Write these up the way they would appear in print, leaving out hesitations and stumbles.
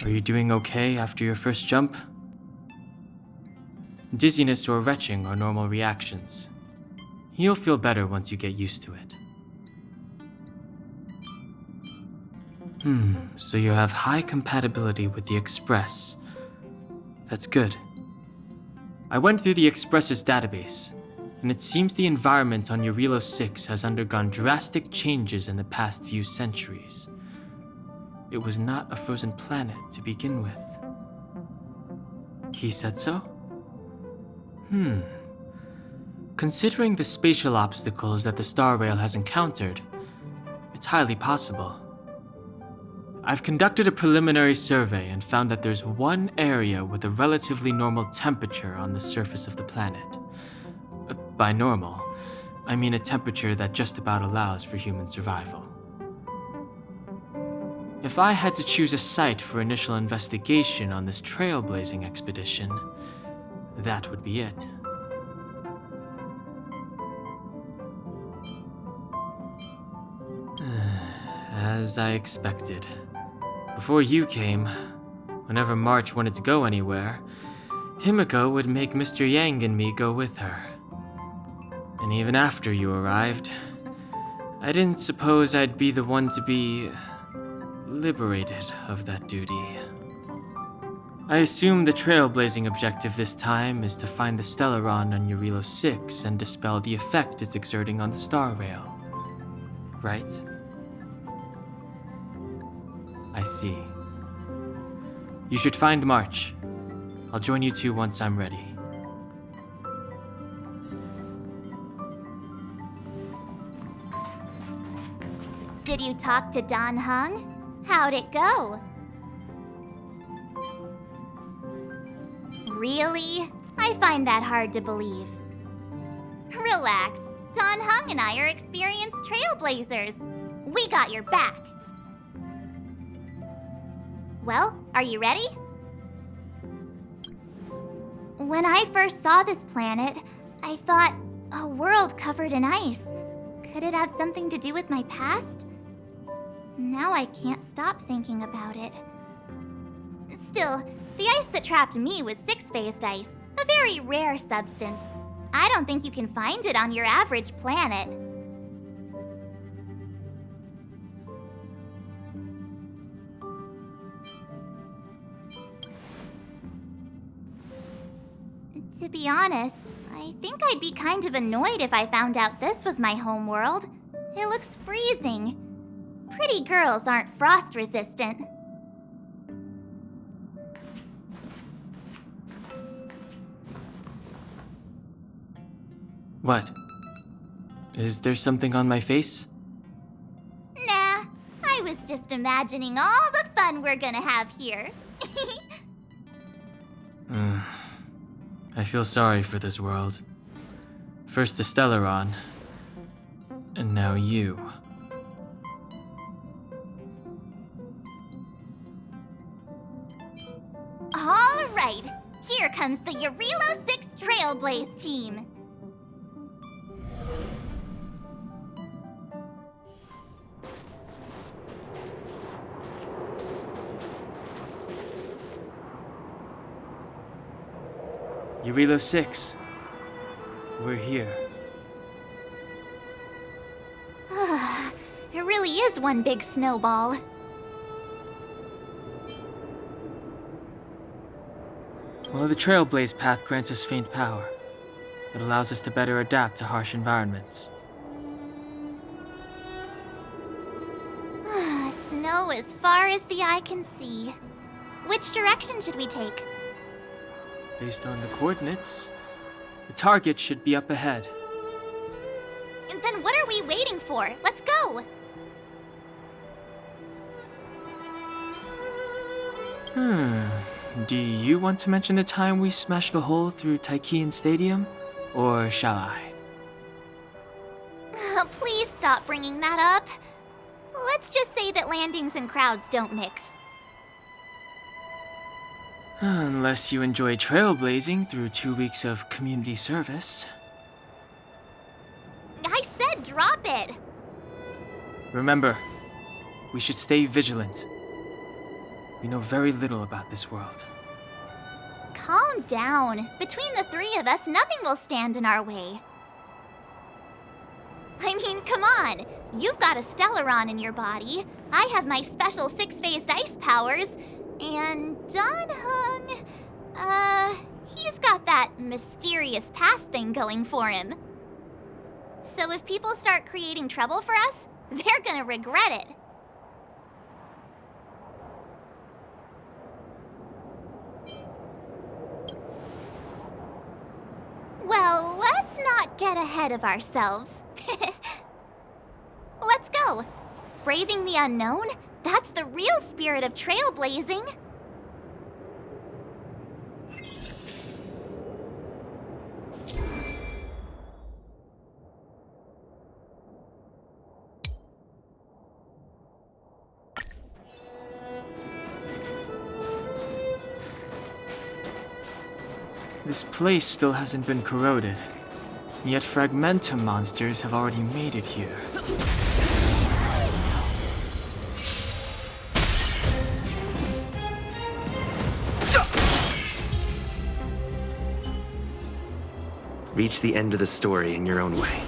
Are you doing okay after your first jump? Dizziness or retching are normal reactions. You'll feel better once you get used to it. So you have high compatibility with the Express. That's good. I went through the Express's database, and it seems the environment on Jarlio-VI has undergone drastic changes in the past few centuries. It was not a frozen planet to begin with. He said so? Considering the spatial obstacles that the Star Rail has encountered, it's highly possible. I've conducted a preliminary survey and found that there's one area with a relatively normal temperature on the surface of the planet. By normal, I mean a temperature that just about allows for human survival. If I had to choose a site for initial investigation on this trailblazing expedition, that would be it. As I expected. Before you came, whenever March wanted to go anywhere, Himiko would make Mr. Yang and me go with her. And even after you arrived, I didn't suppose I'd be the one to be liberated of that duty. I assume the trailblazing objective this time is to find the Stellaron on Jarlio-VI and dispel the effect it's exerting on the Star Rail. Right? I see. You should find March. I'll join you two once I'm ready. Did you talk to Don Hung? How'd it go? Really? I find that hard to believe. Relax. Don Hung and I are experienced trailblazers. We got your back. Well, are you ready? When I first saw this planet, I thought, a world covered in ice. Could it have something to do with my past? Now I can't stop thinking about it. Still, the ice that trapped me was six-phased ice, a very rare substance. I don't think you can find it on your average planet. To be honest, I think I'd be kind of annoyed if I found out this was my home world. It looks freezing. Pretty girls aren't frost resistant. What? Is there something on my face? Nah, I was just imagining all the fun we're gonna have here. I feel sorry for this world. First the Stellaron, and now you. All right, here comes the Jarlio-VI Trailblaze team. Jarlio-VI. We're here. It really is one big snowball. Well, the Trailblaze path grants us faint power. It allows us to better adapt to harsh environments. Snow as far as the eye can see. Which direction should we take? Based on the coordinates, the target should be up ahead. And then what are we waiting for? Let's go! Do you want to mention the time we smashed a hole through Taikian Stadium? Or shall I? Please stop bringing that up. Let's just say that landings and crowds don't mix. Unless you enjoy trailblazing through 2 weeks of community service. I said drop it! Remember, we should stay vigilant. We know very little about this world. Calm down. Between the three of us, nothing will stand in our way. I mean, come on. You've got a Stellaron in your body. I have my special six-phased ice powers. And Dan-hung, he's got that mysterious past thing going for him. So if people start creating trouble for us, they're gonna regret it. Well, let's not get ahead of ourselves. Let's go. Braving the unknown? That's the real spirit of trailblazing. This place still hasn't been corroded, yet fragmentum monsters have already made it here. Reach the end of the story in your own way.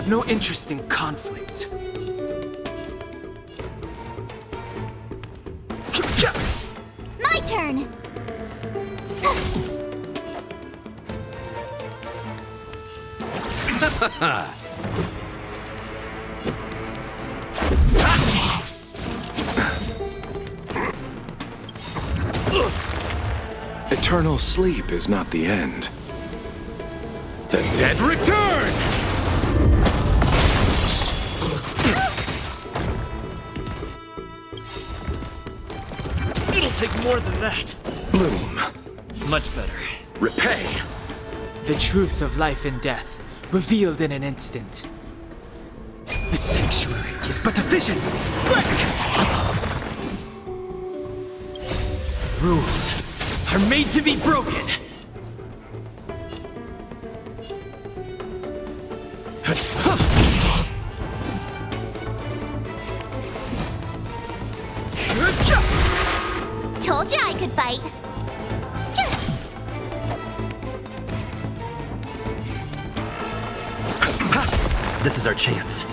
I've no interest in conflict. My turn! Eternal sleep is not the end. The dead return! It'll take more than that. Bloom. Much better. Repay. The truth of life and death, revealed in an instant. The sanctuary is but a vision. Quick! Rules are made to be broken. Told you I could bite. This is our chance.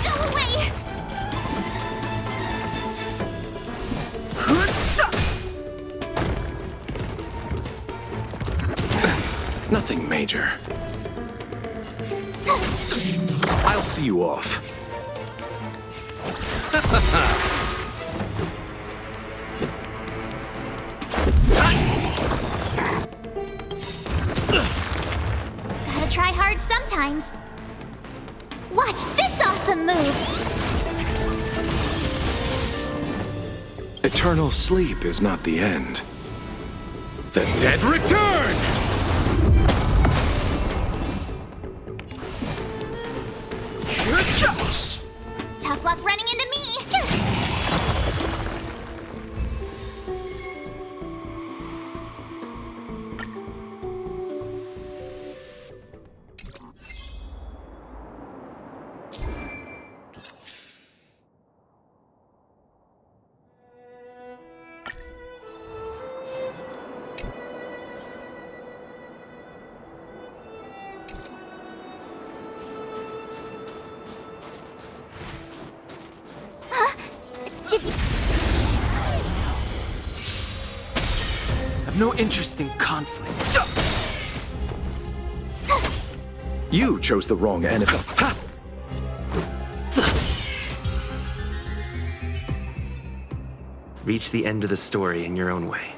Go away! Nothing major. I'll see you off. Gotta try hard sometimes. Watch this awesome move! Eternal sleep is not the end. The dead return! Tough luck running into me! no interest in conflict. You chose the wrong enemy. Ha! Reach the end of the story in your own way.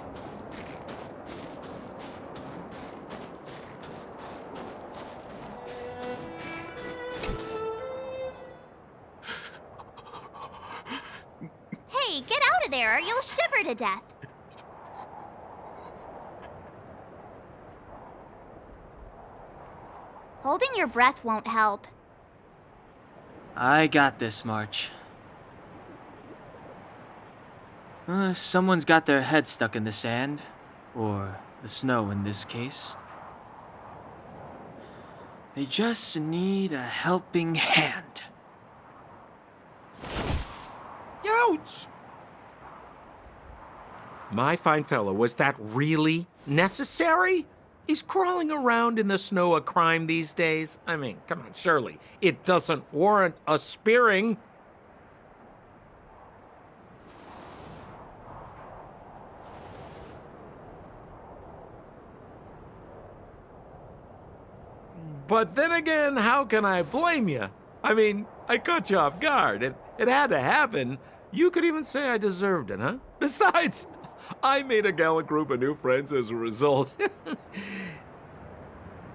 Hey, get out of there or you'll shiver to death. Holding your breath won't help. I got this, March. If someone's got their head stuck in the sand, or the snow in this case, they just need a helping hand. Ouch! My fine fellow, was that really necessary? Is crawling around in the snow a crime these days? I mean, come on, surely it doesn't warrant a spearing. But then again, how can I blame you? I mean, I caught you off guard. It had to happen. You could even say I deserved it, huh? Besides, I made a gallant group of new friends as a result.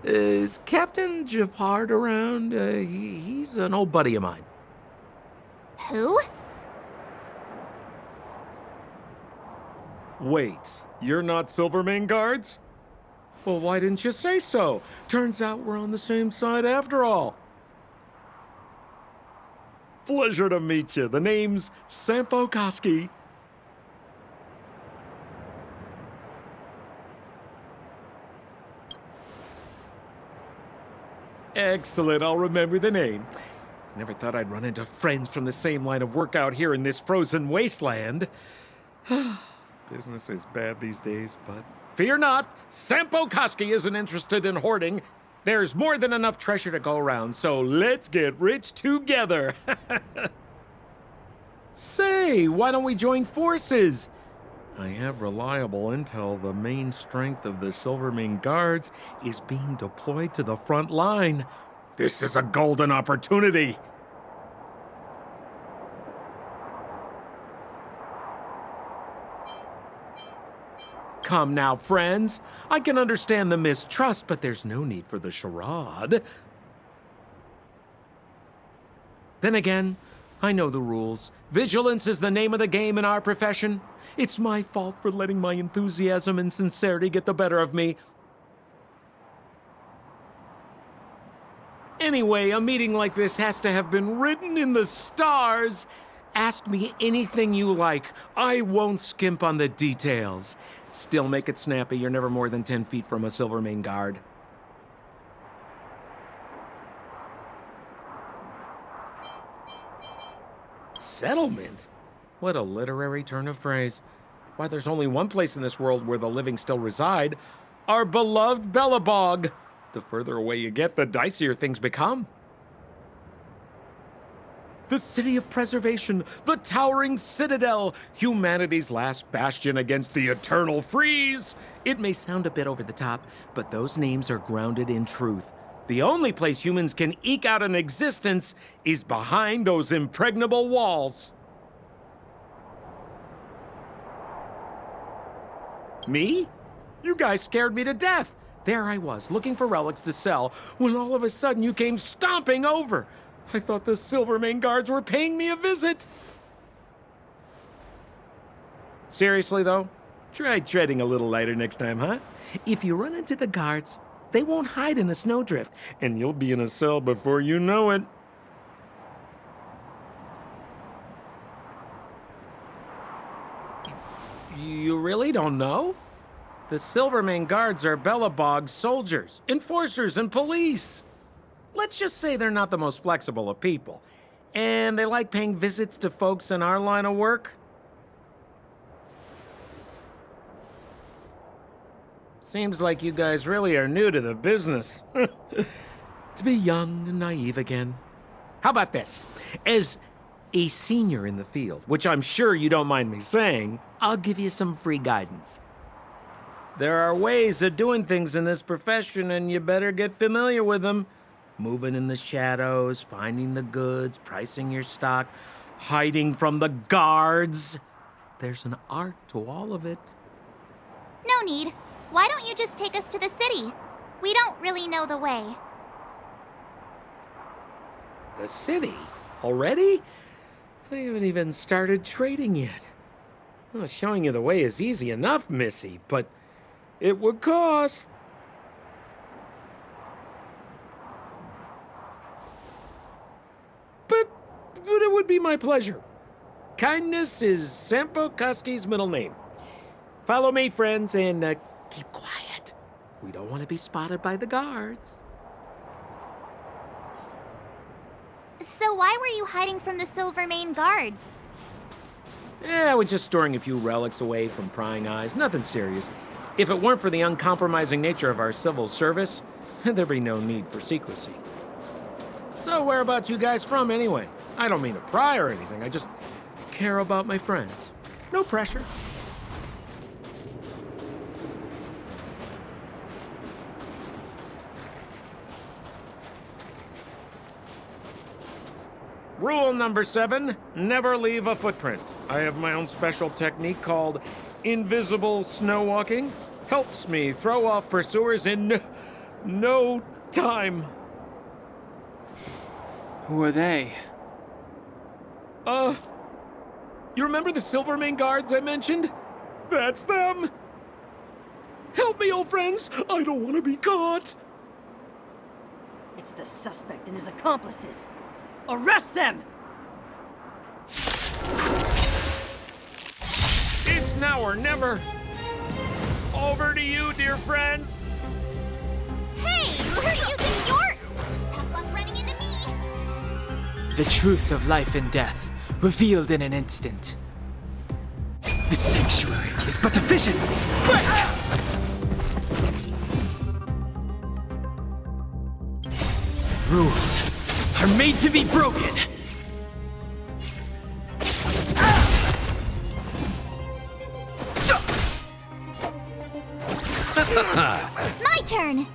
Is Captain Japard around? He's an old buddy of mine. Who? Wait, you're not Silvermane guards? Well, why didn't you say so? Turns out we're on the same side after all. Pleasure to meet you. The name's Sampo Koski. Excellent, I'll remember the name. Never thought I'd run into friends from the same line of work out here in this frozen wasteland. Business is bad these days, but fear not, Sampo Koski isn't interested in hoarding. There's more than enough treasure to go around, so let's get rich together. Say, why don't we join forces? I have reliable intel the main strength of the Silvermane Guards is being deployed to the front line. This is a golden opportunity. Come now, friends. I can understand the mistrust, but there's no need for the charade. Then again, I know the rules. Vigilance is the name of the game in our profession. It's my fault for letting my enthusiasm and sincerity get the better of me. Anyway, a meeting like this has to have been written in the stars. Ask me anything you like. I won't skimp on the details. Still make it snappy. You're never more than 10 feet from a Silvermane guard. Settlement? What a literary turn of phrase. Why, there's only one place in this world where the living still reside. Our beloved Belobog. The further away you get, the dicier things become. The city of preservation, the towering citadel, humanity's last bastion against the eternal freeze. It may sound a bit over the top, but those names are grounded in truth. The only place humans can eke out an existence is behind those impregnable walls. Me? You guys scared me to death. There I was, looking for relics to sell, when all of a sudden you came stomping over. I thought the Silvermane guards were paying me a visit. Seriously, though, try treading a little lighter next time, huh? If you run into the guards, they won't hide in a snowdrift, and you'll be in a cell before you know it. You really don't know? The Silvermane guards are Belobog's soldiers, enforcers, and police. Let's just say they're not the most flexible of people, and they like paying visits to folks in our line of work. Seems like you guys really are new to the business. To be young and naive again. How about this? As a senior in the field, which I'm sure you don't mind me saying, I'll give you some free guidance. There are ways of doing things in this profession, and you better get familiar with them. Moving in the shadows, finding the goods, pricing your stock, hiding from the guards. There's an art to all of it. No need. Why don't you just take us to the city? We don't really know the way. The city? Already? They haven't even started trading yet. Well, showing you the way is easy enough, Missy, but it would cost. But it would be my pleasure. Kindness is Sampo Kuski's middle name. Follow me, friends, and keep quiet. We don't want to be spotted by the guards. So why were you hiding from the Silvermane guards? I was just storing a few relics away from prying eyes. Nothing serious. If it weren't for the uncompromising nature of our civil service, there'd be no need for secrecy. So whereabouts you guys from, anyway? I don't mean to pry or anything. I just care about my friends. No pressure. Rule number 7, never leave a footprint. I have my own special technique called invisible snow walking. Helps me throw off pursuers in no time. Who are they? You remember the Silvermane guards I mentioned? That's them. Help me, old friends. I don't want to be caught. It's the suspect and his accomplices. Arrest them! It's now or never. Over to you, dear friends. Hey, where do you think you're... Tough luck running into me. The truth of life and death, revealed in an instant. The sanctuary is but a vision. Quick! Rules are made to be broken. My turn.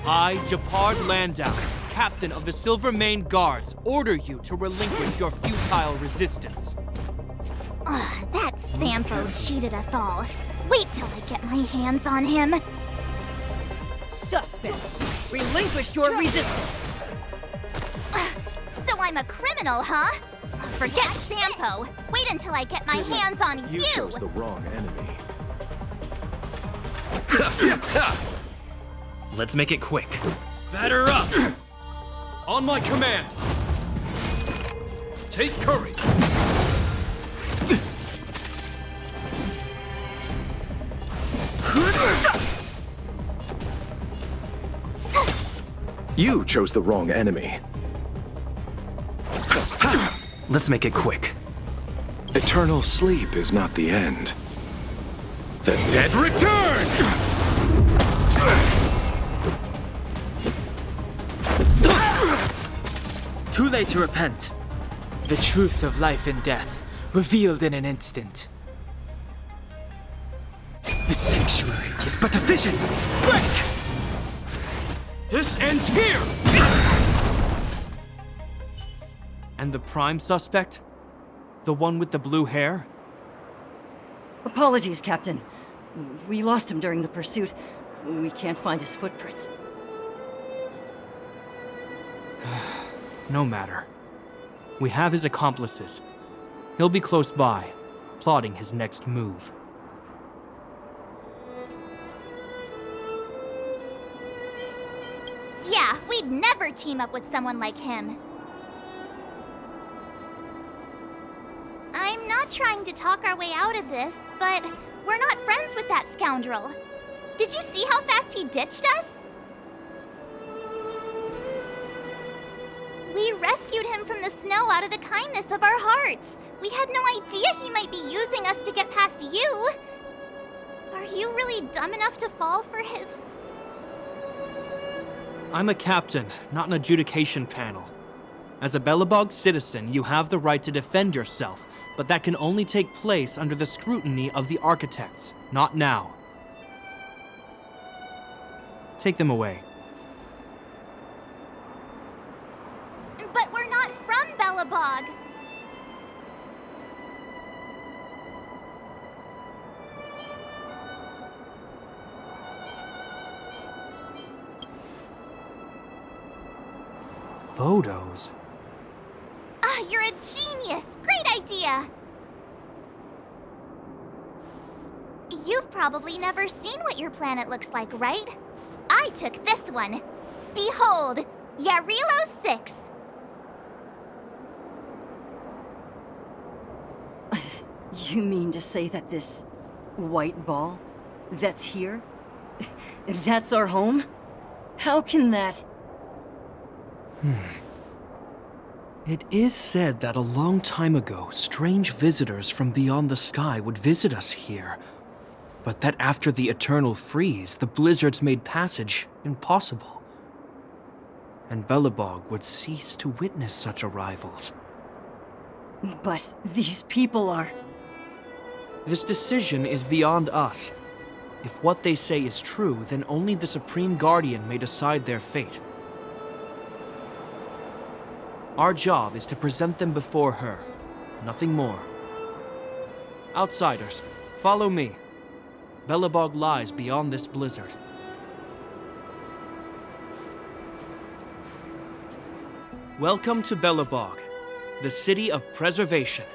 I, Japard Landau, captain of the Silvermane Guards, order you to relinquish your futile resistance. That Sampo cheated us all. Wait till I get my hands on him. Suspect, relinquish your resistance. So I'm a criminal, huh? Forget Sampo. Wait until I get my hands on you. You chose the wrong enemy. Let's make it quick. Batter up! On my command! Take courage! You chose the wrong enemy. Let's make it quick. Eternal sleep is not the end. The dead Return! Too late to repent. The truth of life and death, revealed in an instant. The sanctuary is but a vision. Quick! This ends here! And the prime suspect? The one with the blue hair? Apologies, Captain. We lost him during the pursuit. We can't find his footprints. No matter. We have his accomplices. He'll be close by, plotting his next move. Yeah, we'd never team up with someone like him. I'm not trying to talk our way out of this, but we're not friends with that scoundrel. Did you see how fast he ditched us? rescued him from the snow out of the kindness of our hearts. We had no idea he might be using us to get past you. Are you really dumb enough to fall for his... I'm a captain, not an adjudication panel. As a Belobog citizen, you have the right to defend yourself, but that can only take place under the scrutiny of the architects, not now. Take them away. But we're not from Belobog. Photos? Ah, you're a genius! Great idea! You've probably never seen what your planet looks like, right? I took this one. Behold, Jarlio-VI. You mean to say that this white ball that's here, that's our home? How can that... It is said that a long time ago, strange visitors from beyond the sky would visit us here. But that after the eternal freeze, the blizzards made passage impossible. And Belobog would cease to witness such arrivals. But these people are... This decision is beyond us. If what they say is true, then only the Supreme Guardian may decide their fate. Our job is to present them before her, nothing more. Outsiders, follow me. Belobog lies beyond this blizzard. Welcome to Belobog, the city of preservation.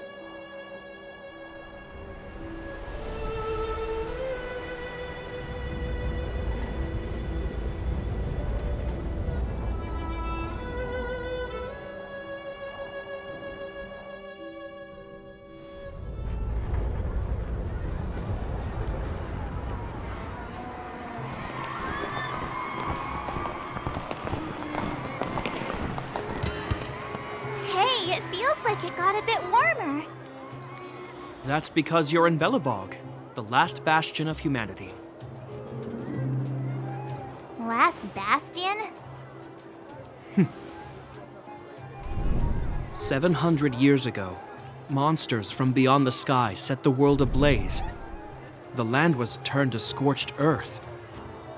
Hey, it feels like it got a bit warmer. That's because you're in Belobog, the last bastion of humanity. Last bastion? 700 years ago, monsters from beyond the sky set the world ablaze. The land was turned to scorched earth,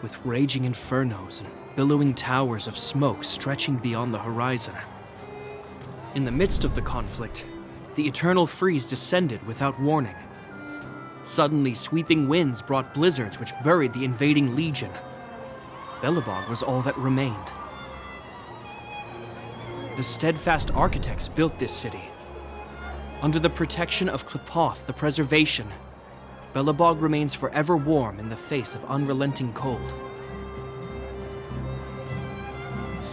with raging infernos and billowing towers of smoke stretching beyond the horizon. In the midst of the conflict, the eternal freeze descended without warning. Suddenly, sweeping winds brought blizzards which buried the invading legion. Belobog was all that remained. The steadfast architects built this city. Under the protection of Qlipoth, the preservation, Belobog remains forever warm in the face of unrelenting cold.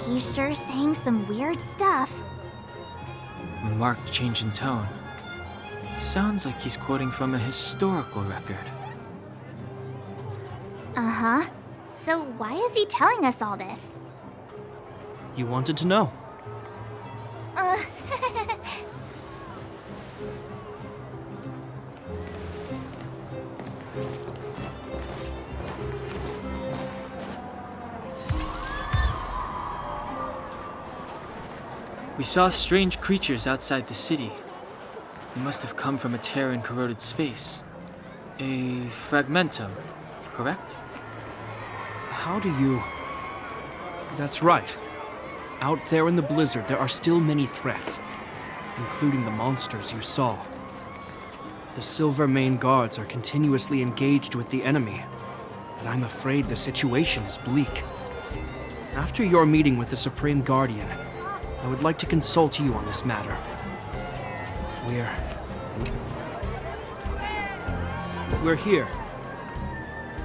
He's sure saying some weird stuff. Marked change in tone. It sounds like he's quoting from a historical record. Uh-huh. So why is he telling us all this? You wanted to know. We saw strange creatures outside the city. They must have come from a tear in corroded space. A fragmentum, correct? How do you... That's right. Out there in the blizzard, there are still many threats, including the monsters you saw. The Silvermane guards are continuously engaged with the enemy, but I'm afraid the situation is bleak. After your meeting with the Supreme Guardian, I would like to consult you on this matter. We're here.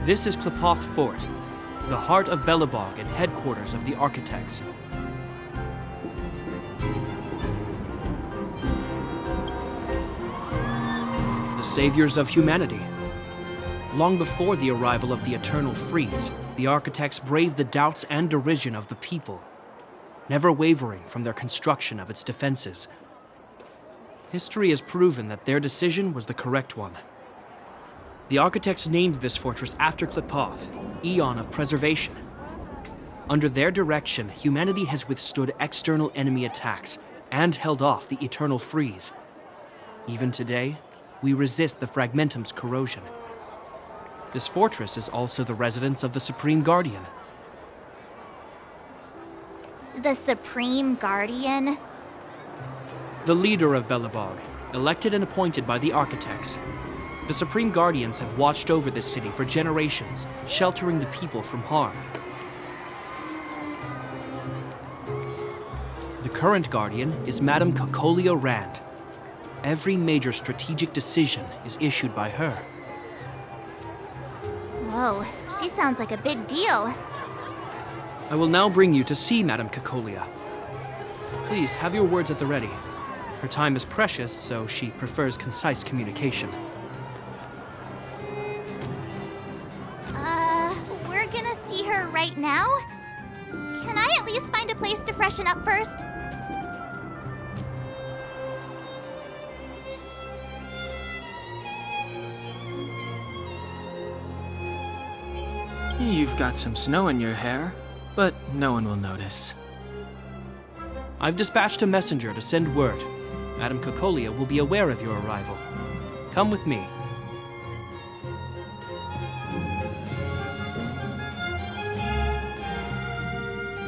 This is Qlipoth Fort, the heart of Belobog and headquarters of the architects. The saviors of humanity. Long before the arrival of the Eternal Freeze, the architects braved the doubts and derision of the people. never wavering from their construction of its defenses. History has proven that their decision was the correct one. The architects named this fortress after Qlipoth, Eon of Preservation. Under their direction, humanity has withstood external enemy attacks and held off the eternal freeze. Even today, we resist the Fragmentum's corrosion. This fortress is also the residence of the Supreme Guardian. The Supreme Guardian? The leader of Belobog, elected and appointed by the architects. The Supreme Guardians have watched over this city for generations, sheltering the people from harm. The current Guardian is Madame Cocolia Rand. Every major strategic decision is issued by her. Whoa, she sounds like a big deal. I will now bring you to see Madame Cocolia. Please have your words at the ready. Her time is precious, so she prefers concise communication. We're gonna see her right now? Can I at least find a place to freshen up first? You've got some snow in your hair, but no one will notice. I've dispatched a messenger to send word. Madame Cocolia will be aware of your arrival. Come with me.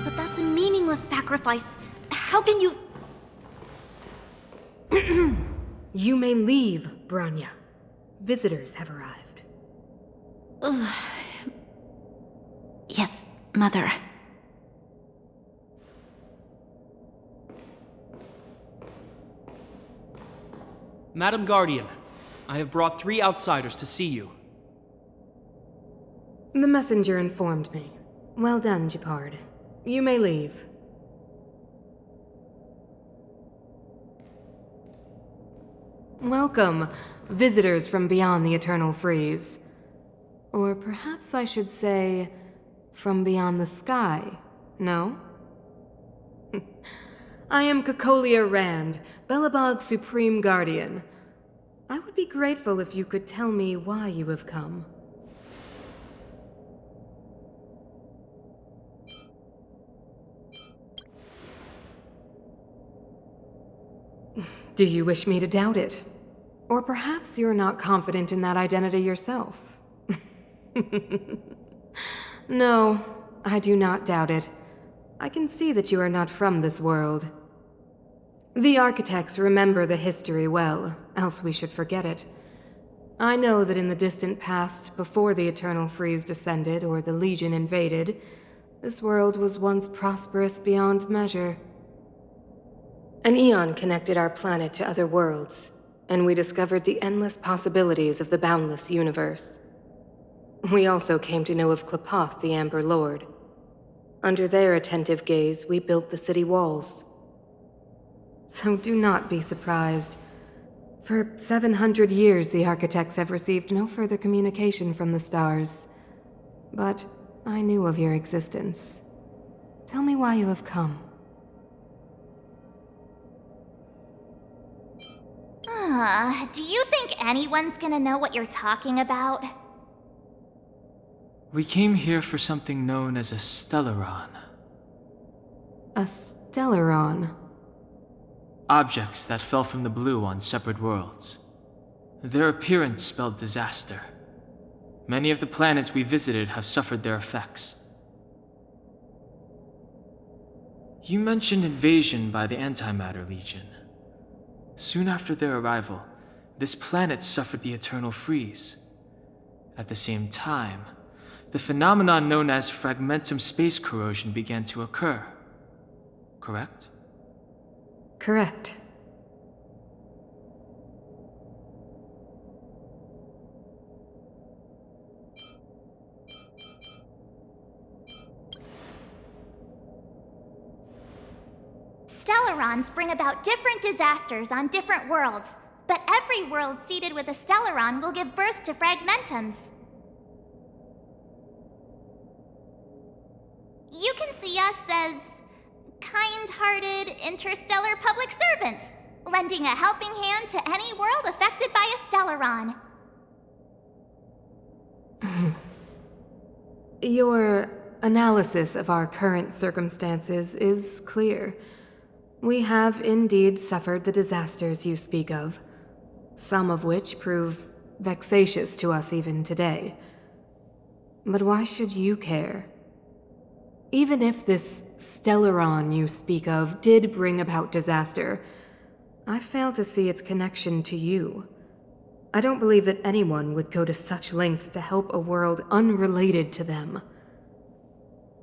But that's a meaningless sacrifice. How can you... You may leave, Branya. Visitors have arrived. Yes, Mother. Madame Guardian, I have brought 3 outsiders to see you. The messenger informed me. Well done, Gepard. You may leave. Welcome, visitors from beyond the Eternal Freeze. Or perhaps I should say, from beyond the sky, no? I am Cocolia Rand, Belobog's Supreme Guardian. I would be grateful if you could tell me why you have come. Do you wish me to doubt it? Or perhaps you're not confident in that identity yourself? No, I do not doubt it. I can see that you are not from this world. The architects remember the history well, else we should forget it. I know that in the distant past, before the Eternal Freeze descended or the Legion invaded, this world was once prosperous beyond measure. An eon connected our planet to other worlds, and we discovered the endless possibilities of the boundless universe. We also came to know of Qlipoth, the Amber Lord. Under their attentive gaze, we built the city walls. So do not be surprised. For 700 years, the architects have received no further communication from the stars. But I knew of your existence. Tell me why you have come. Do you think anyone's gonna know what you're talking about? We came here for something known as a Stellaron. A Stellaron? Objects that fell from the blue on separate worlds. Their appearance spelled disaster. Many of the planets we visited have suffered their effects. You mentioned invasion by the Antimatter Legion. Soon after their arrival, this planet suffered the Eternal Freeze. At the same time, the phenomenon known as fragmentum space corrosion began to occur. Correct? Correct. Stellarons bring about different disasters on different worlds, but every world seeded with a Stellaron will give birth to fragmentums. You can see us as kind kind-hearted interstellar public servants, lending a helping hand to any world affected by a Stellaron. Your analysis of our current circumstances is clear. We have indeed suffered the disasters you speak of, some of which prove vexatious to us even today. But why should you care? Even if this Stellaron you speak of did bring about disaster, I fail to see its connection to you. I don't believe that anyone would go to such lengths to help a world unrelated to them.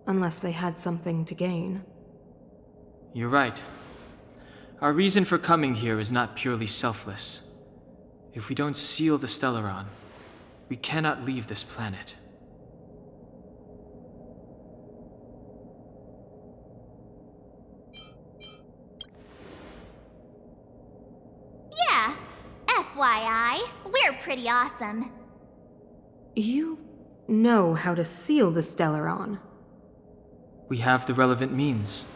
Unless they had something to gain. You're right. Our reason for coming here is not purely selfless. If we don't seal the Stellaron, we cannot leave this planet. Yeah, FYI, we're pretty awesome. You know how to seal the Stellaron. We have the relevant means.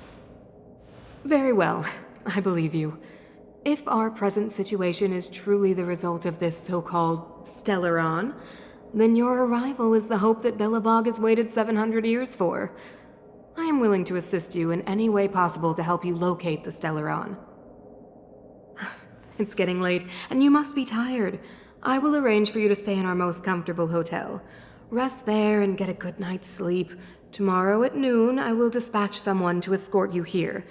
Very well, I believe you. If our present situation is truly the result of this so-called Stellaron, then your arrival is the hope that Belobog has waited 700 years for. I am willing to assist you in any way possible to help you locate the Stellaron. It's getting late, and you must be tired. I will arrange for you to stay in our most comfortable hotel. Rest there and get a good night's sleep. Tomorrow at noon, I will dispatch someone to escort you here,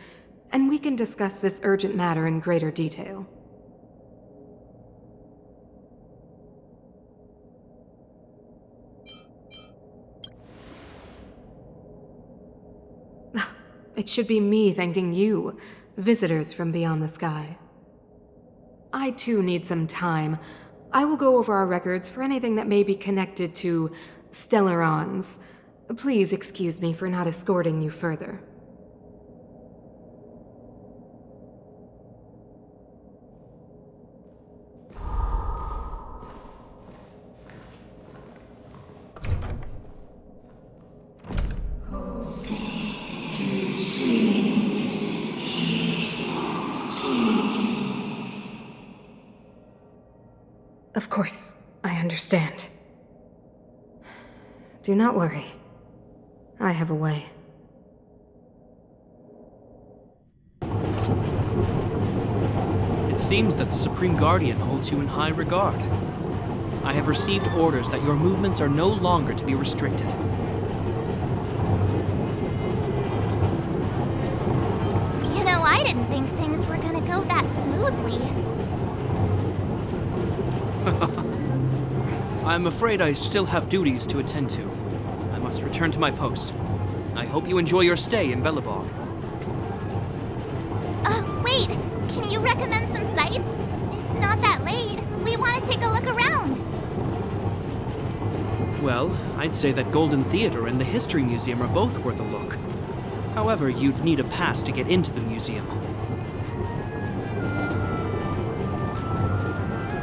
and we can discuss this urgent matter in greater detail. It should be me thanking you, visitors from beyond the sky. I too need some time. I will go over our records for anything that may be connected to Stellarons. Please excuse me for not escorting you further. Of course, I understand. Do not worry. I have a way. It seems that the Supreme Guardian holds you in high regard. I have received orders that your movements are no longer to be restricted. You know, I didn't think things were gonna go that smoothly. I'm afraid I still have duties to attend to. I must return to my post. I hope you enjoy your stay in Belobog. Wait! Can you recommend some sites? It's not that late. We want to take a look around. Well, I'd say that Golden Theater and the History Museum are both worth a look. However, you'd need a pass to get into the museum.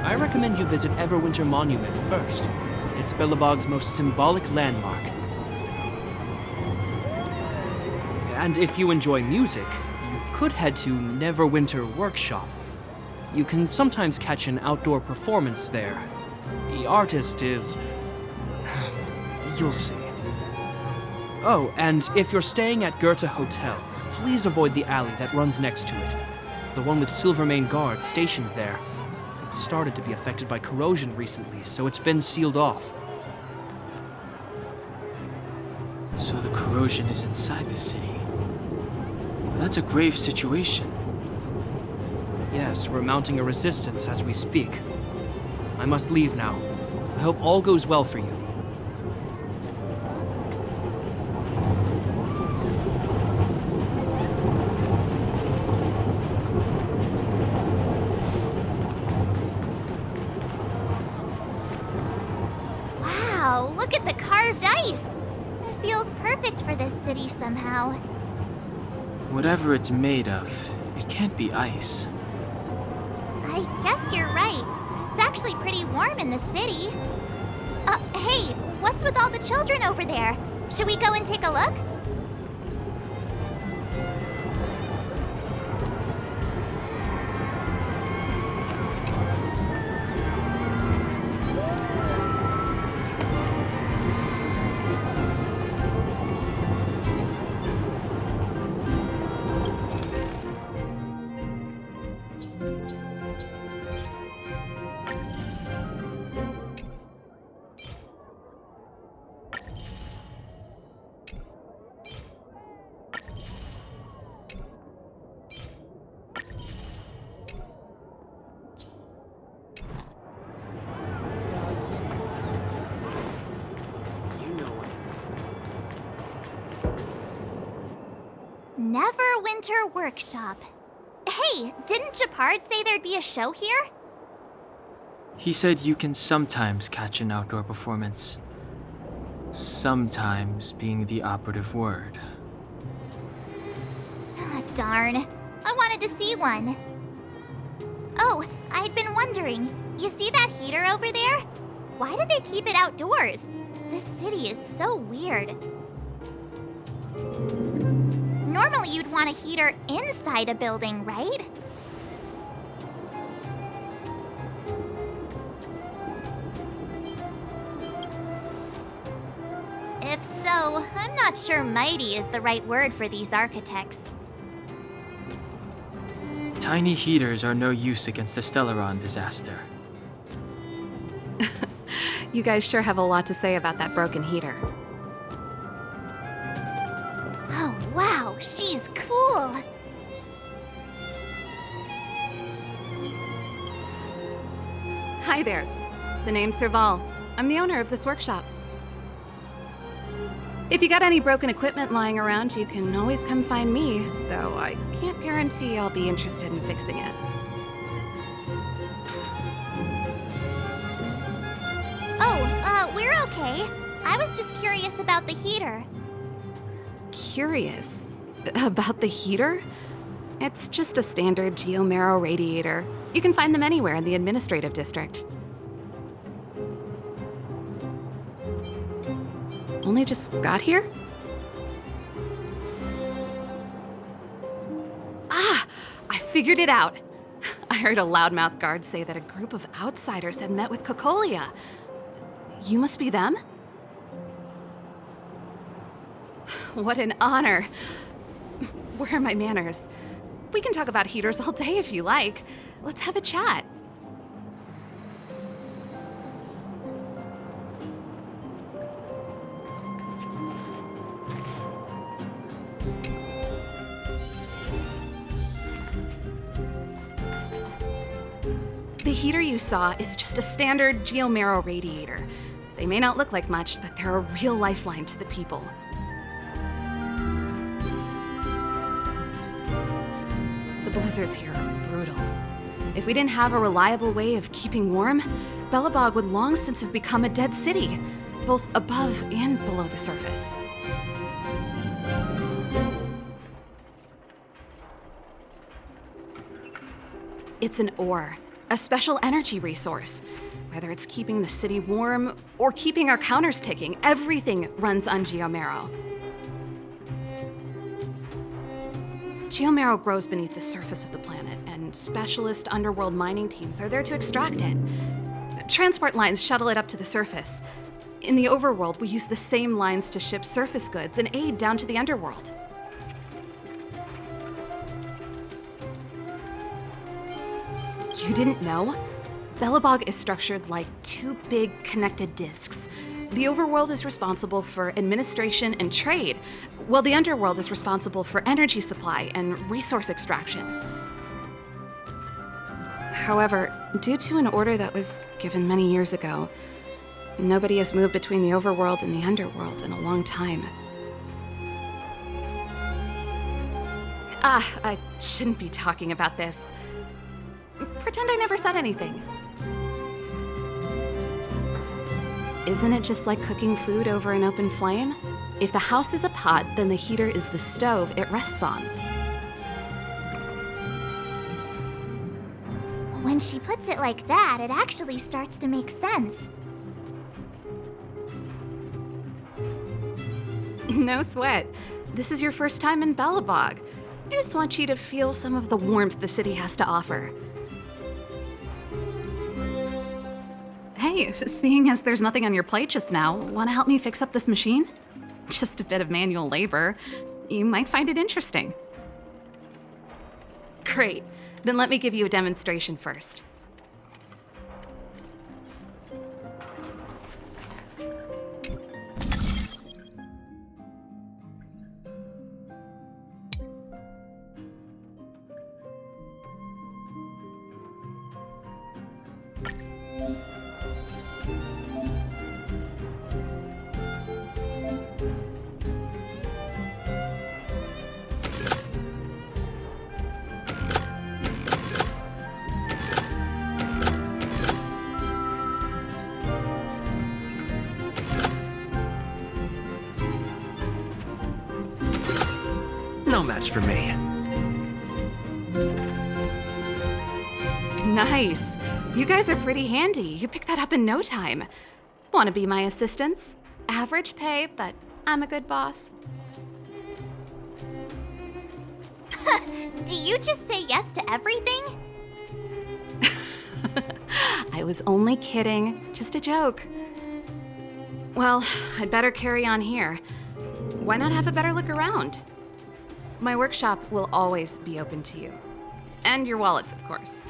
I recommend you visit Everwinter Monument first. It's Belobog's most symbolic landmark. And if you enjoy music, you could head to Neverwinter Workshop. You can sometimes catch an outdoor performance there. The artist is... you'll see. Oh, and if you're staying at Goethe Hotel, please avoid the alley that runs next to it. The one with Silvermane guards stationed there. It's started to be affected by corrosion recently, so it's been sealed off. So the corrosion is inside the city. Well, that's a grave situation. Yes, we're mounting a resistance as we speak. I must leave now. I hope all goes well for you. Wow, look at the carved ice! It feels perfect for this city somehow. Whatever it's made of, it can't be ice. I guess you're right. It's actually pretty warm in the city. Hey, what's with all the children over there? Should we go and take a look? Winter Workshop. Hey, didn't Japard say there'd be a show here? He said you can sometimes catch an outdoor performance. Sometimes being the operative word. Ah, darn. I wanted to see one. Oh, I'd been wondering. You see that heater over there? Why do they keep it outdoors? This city is so weird. Normally you'd want a heater inside a building, right? If so, I'm not sure mighty is the right word for these architects. Tiny heaters are no use against the Stellaron disaster. You guys sure have a lot to say about that broken heater. Oh, wow, she's cool. Hi there. The name's Serval. I'm the owner of this workshop. If you got any broken equipment lying around, you can always come find me, though I can't guarantee I'll be interested in fixing it. Oh, we're okay. I was just curious about the heater. Curious? About the heater? It's just a standard geomarrow radiator. You can find them anywhere in the administrative district. Only just got here? Ah! I figured it out! I heard a loudmouth guard say that a group of outsiders had met with Cocolia. You must be them? What an honor. Where are my manners? We can talk about heaters all day if you like. Let's have a chat. The heater you saw is just a standard geomarrow radiator. They may not look like much, but they're a real lifeline to the people. The blizzards here are brutal. If we didn't have a reliable way of keeping warm, Belobog would long since have become a dead city, both above and below the surface. It's an ore, a special energy resource. Whether it's keeping the city warm or keeping our counters ticking, everything runs on geomarrow. Geomarrow grows beneath the surface of the planet, and specialist underworld mining teams are there to extract it. Transport lines shuttle it up to the surface. In the overworld, we use the same lines to ship surface goods and aid down to the underworld. You didn't know? Belobog is structured like two big connected disks. The overworld is responsible for administration and trade, while the underworld is responsible for energy supply and resource extraction. However, due to an order that was given many years ago, nobody has moved between the overworld and the underworld in a long time. I shouldn't be talking about this. Pretend I never said anything. Isn't it just like cooking food over an open flame? If the house is a pot, then the heater is the stove it rests on. When she puts it like that, it actually starts to make sense. No sweat. This is your first time in Belobog. I just want you to feel some of the warmth the city has to offer. Hey, seeing as there's nothing on your plate just now, want to help me fix up this machine? Just a bit of manual labor. You might find it interesting. Great. Then let me give you a demonstration first. match for me. Nice. You guys are pretty handy. You picked that up in no time. Want to be my assistants? Average pay, but I'm a good boss. Do you just say yes to everything? I was only kidding. Just a joke. Well, I'd better carry on here. Why not have a better look around? My workshop will always be open to you. And your wallets, of course.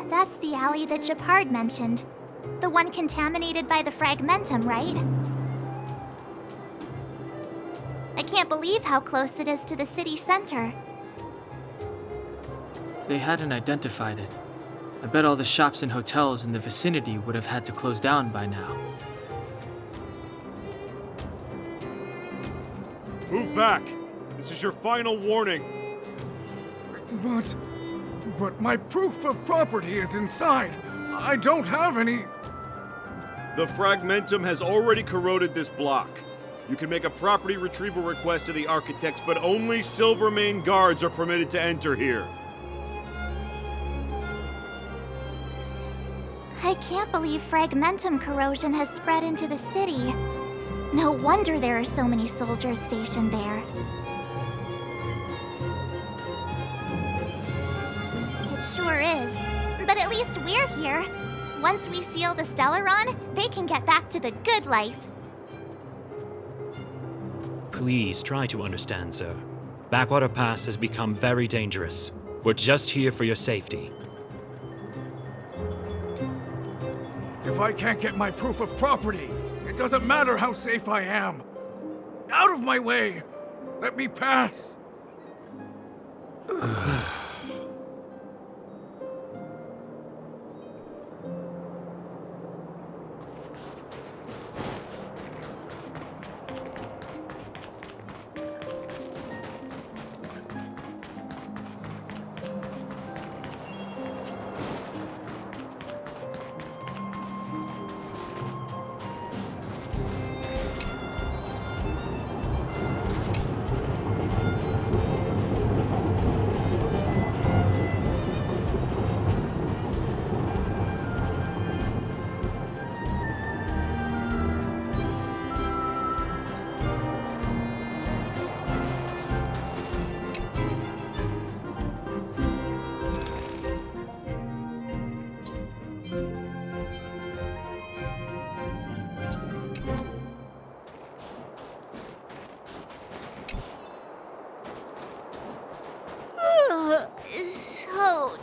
That's the alley that Japard mentioned. The one contaminated by the fragmentum, right? I can't believe how close it is to the city center. If they hadn't identified it, I bet all the shops and hotels in the vicinity would have had to close down by now. Move back! This is your final warning. But my proof of property is inside. I don't have any... The fragmentum has already corroded this block. You can make a property retrieval request to the architects, but only Silvermane guards are permitted to enter here. I can't believe fragmentum corrosion has spread into the city. No wonder there are so many soldiers stationed there. It sure is. But at least we're here. Once we seal the Stellaron, they can get back to the good life. Please try to understand, sir. Backwater Pass has become very dangerous. We're just here for your safety. If I can't get my proof of property, it doesn't matter how safe I am. Out of my way! Let me pass! So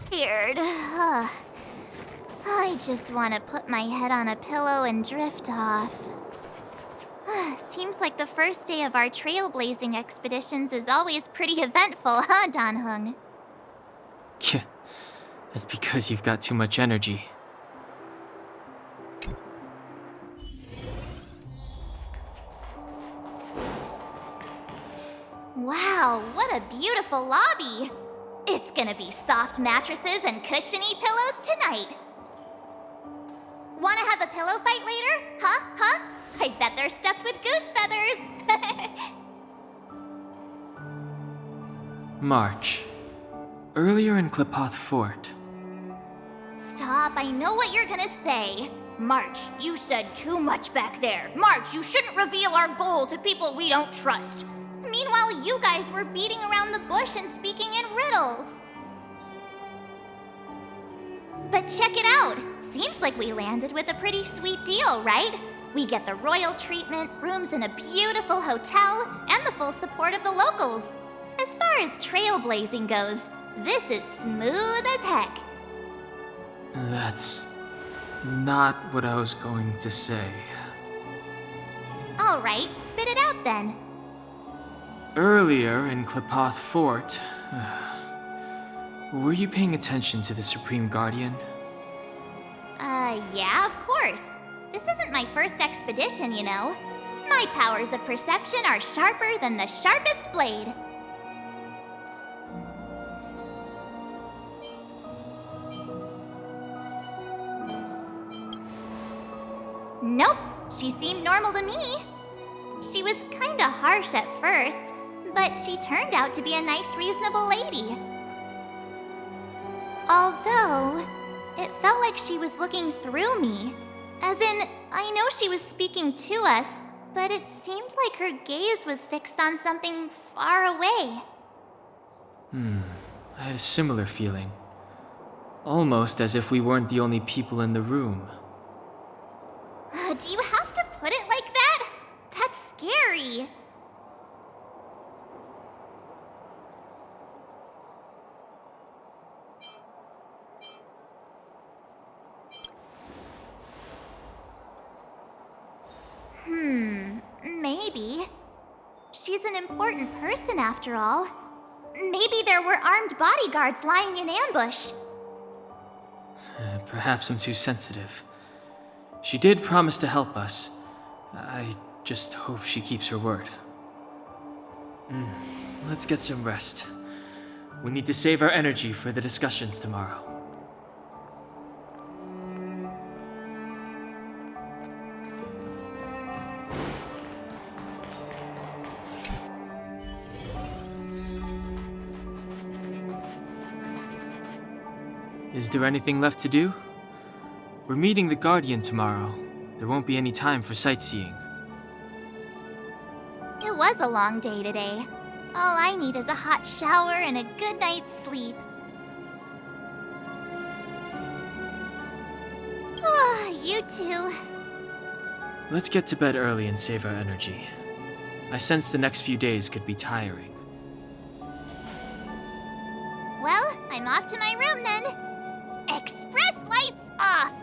tired. I just want to put my head on a pillow and drift off. Seems like the first day of our trailblazing expeditions is always pretty eventful, huh, Dan-hung? Yeah, that's because you've got too much energy. Wow, what a beautiful lobby! It's gonna be soft mattresses and cushiony pillows tonight. Wanna have a pillow fight later? Huh? I bet they're stuffed with goose feathers! March. Earlier in Klipoth Fort. Stop, I know what you're gonna say. March, you said too much back there. March, you shouldn't reveal our goal to people we don't trust. Meanwhile, you guys were beating around the bush and speaking in riddles. But check it out. Seems like we landed with a pretty sweet deal, right? We get the royal treatment, rooms in a beautiful hotel, and the full support of the locals. As far as trailblazing goes, this is smooth as heck. That's not what I was going to say. All right, spit it out then. Earlier in Klipoth Fort, Were you paying attention to the Supreme Guardian? Yeah, of course. This isn't my first expedition, you know. My powers of perception are sharper than the sharpest blade. Nope, she seemed normal to me. She was kinda harsh at first, but she turned out to be a nice, reasonable lady. Although, it felt like she was looking through me. As in, I know she was speaking to us, but it seemed like her gaze was fixed on something far away. I had a similar feeling. Almost as if we weren't the only people in the room. Do you have to put it like that? That's scary. Maybe. She's an important person after all. Maybe there were armed bodyguards lying in ambush. Perhaps I'm too sensitive. She did promise to help us. I just hope she keeps her word. Let's get some rest. We need to save our energy for the discussions tomorrow. Is there anything left to do? We're meeting the Guardian tomorrow. There won't be any time for sightseeing. It was a long day today. All I need is a hot shower and a good night's sleep. You too. Let's get to bed early and save our energy. I sense the next few days could be tiring. Well, I'm off to my room then. Express lights off!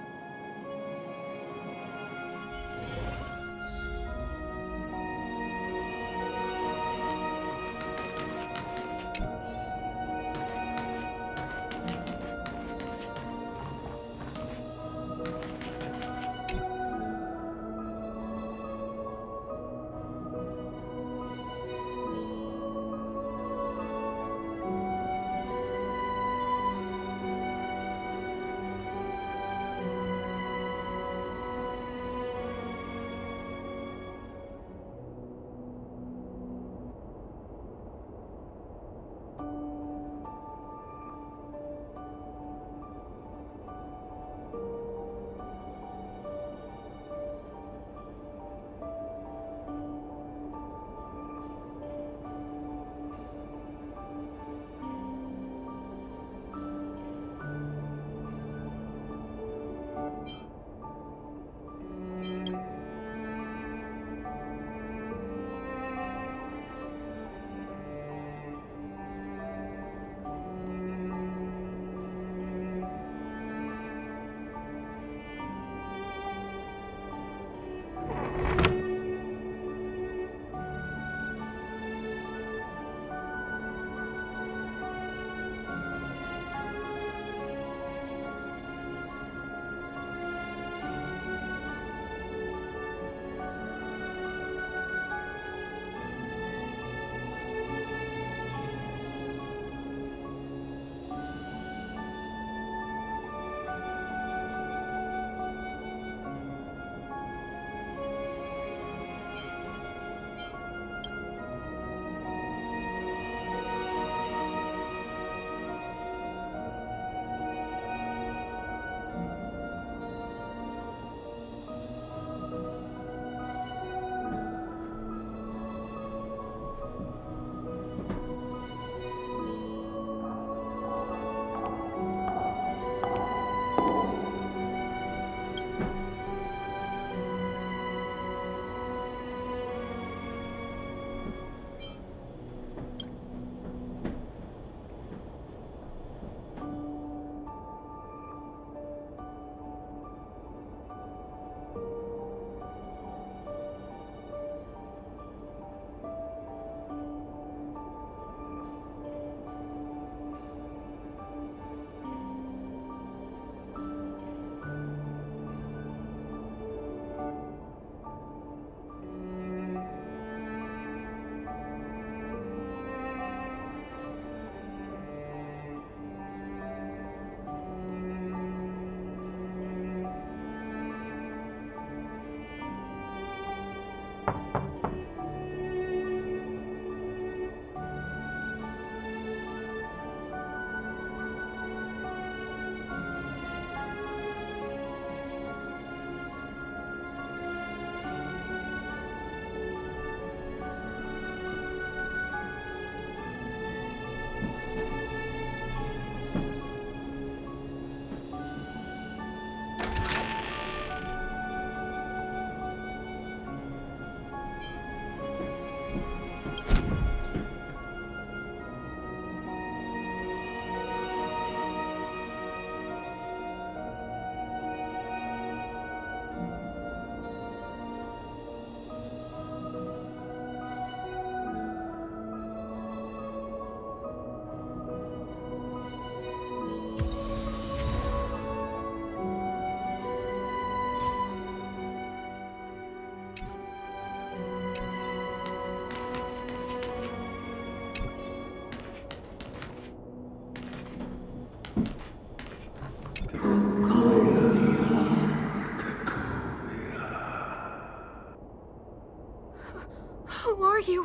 Who are you?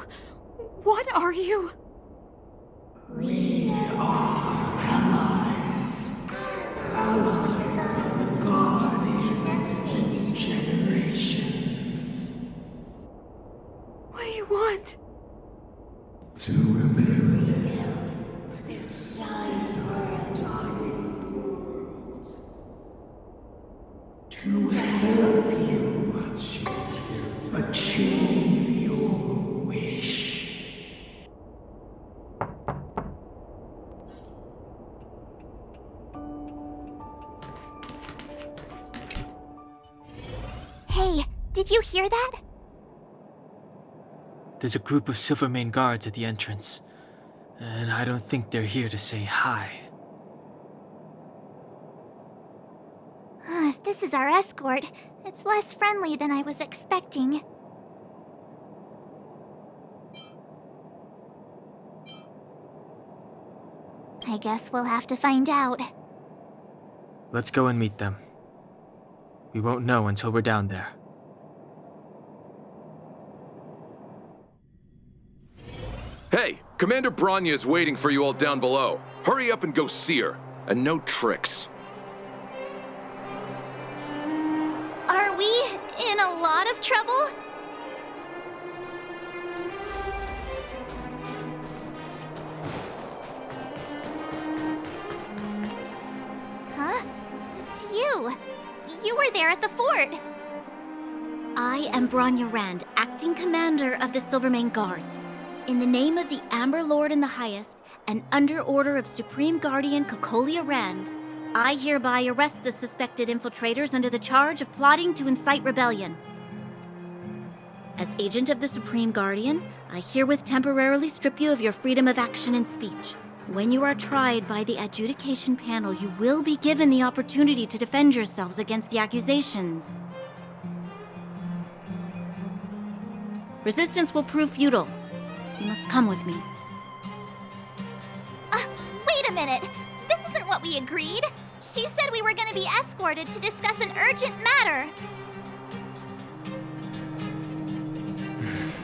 What are you? We are allies. Allies of the Guardians in generations. What do you want? To rebuild its dying world. To help you achieve your wish. Hey, did you hear that? There's a group of Silvermane guards at the entrance, and I don't think they're here to say hi. If this is our escort, it's less friendly than I was expecting. I guess we'll have to find out. Let's go and meet them. We won't know until we're down there. Hey, Commander Bronya is waiting for you all down below. Hurry up and go see her. And no tricks. Are we in a lot of trouble? Huh? It's you. You were there at the fort. I am Bronya Rand, acting commander of the Silvermane Guards. In the name of the Amber Lord in the Highest, and under order of Supreme Guardian Cocolia Rand, I hereby arrest the suspected infiltrators under the charge of plotting to incite rebellion. As agent of the Supreme Guardian, I herewith temporarily strip you of your freedom of action and speech. When you are tried by the adjudication panel, you will be given the opportunity to defend yourselves against the accusations. Resistance will prove futile. You must come with me. Wait a minute. This isn't what we agreed. She said we were going to be escorted to discuss an urgent matter.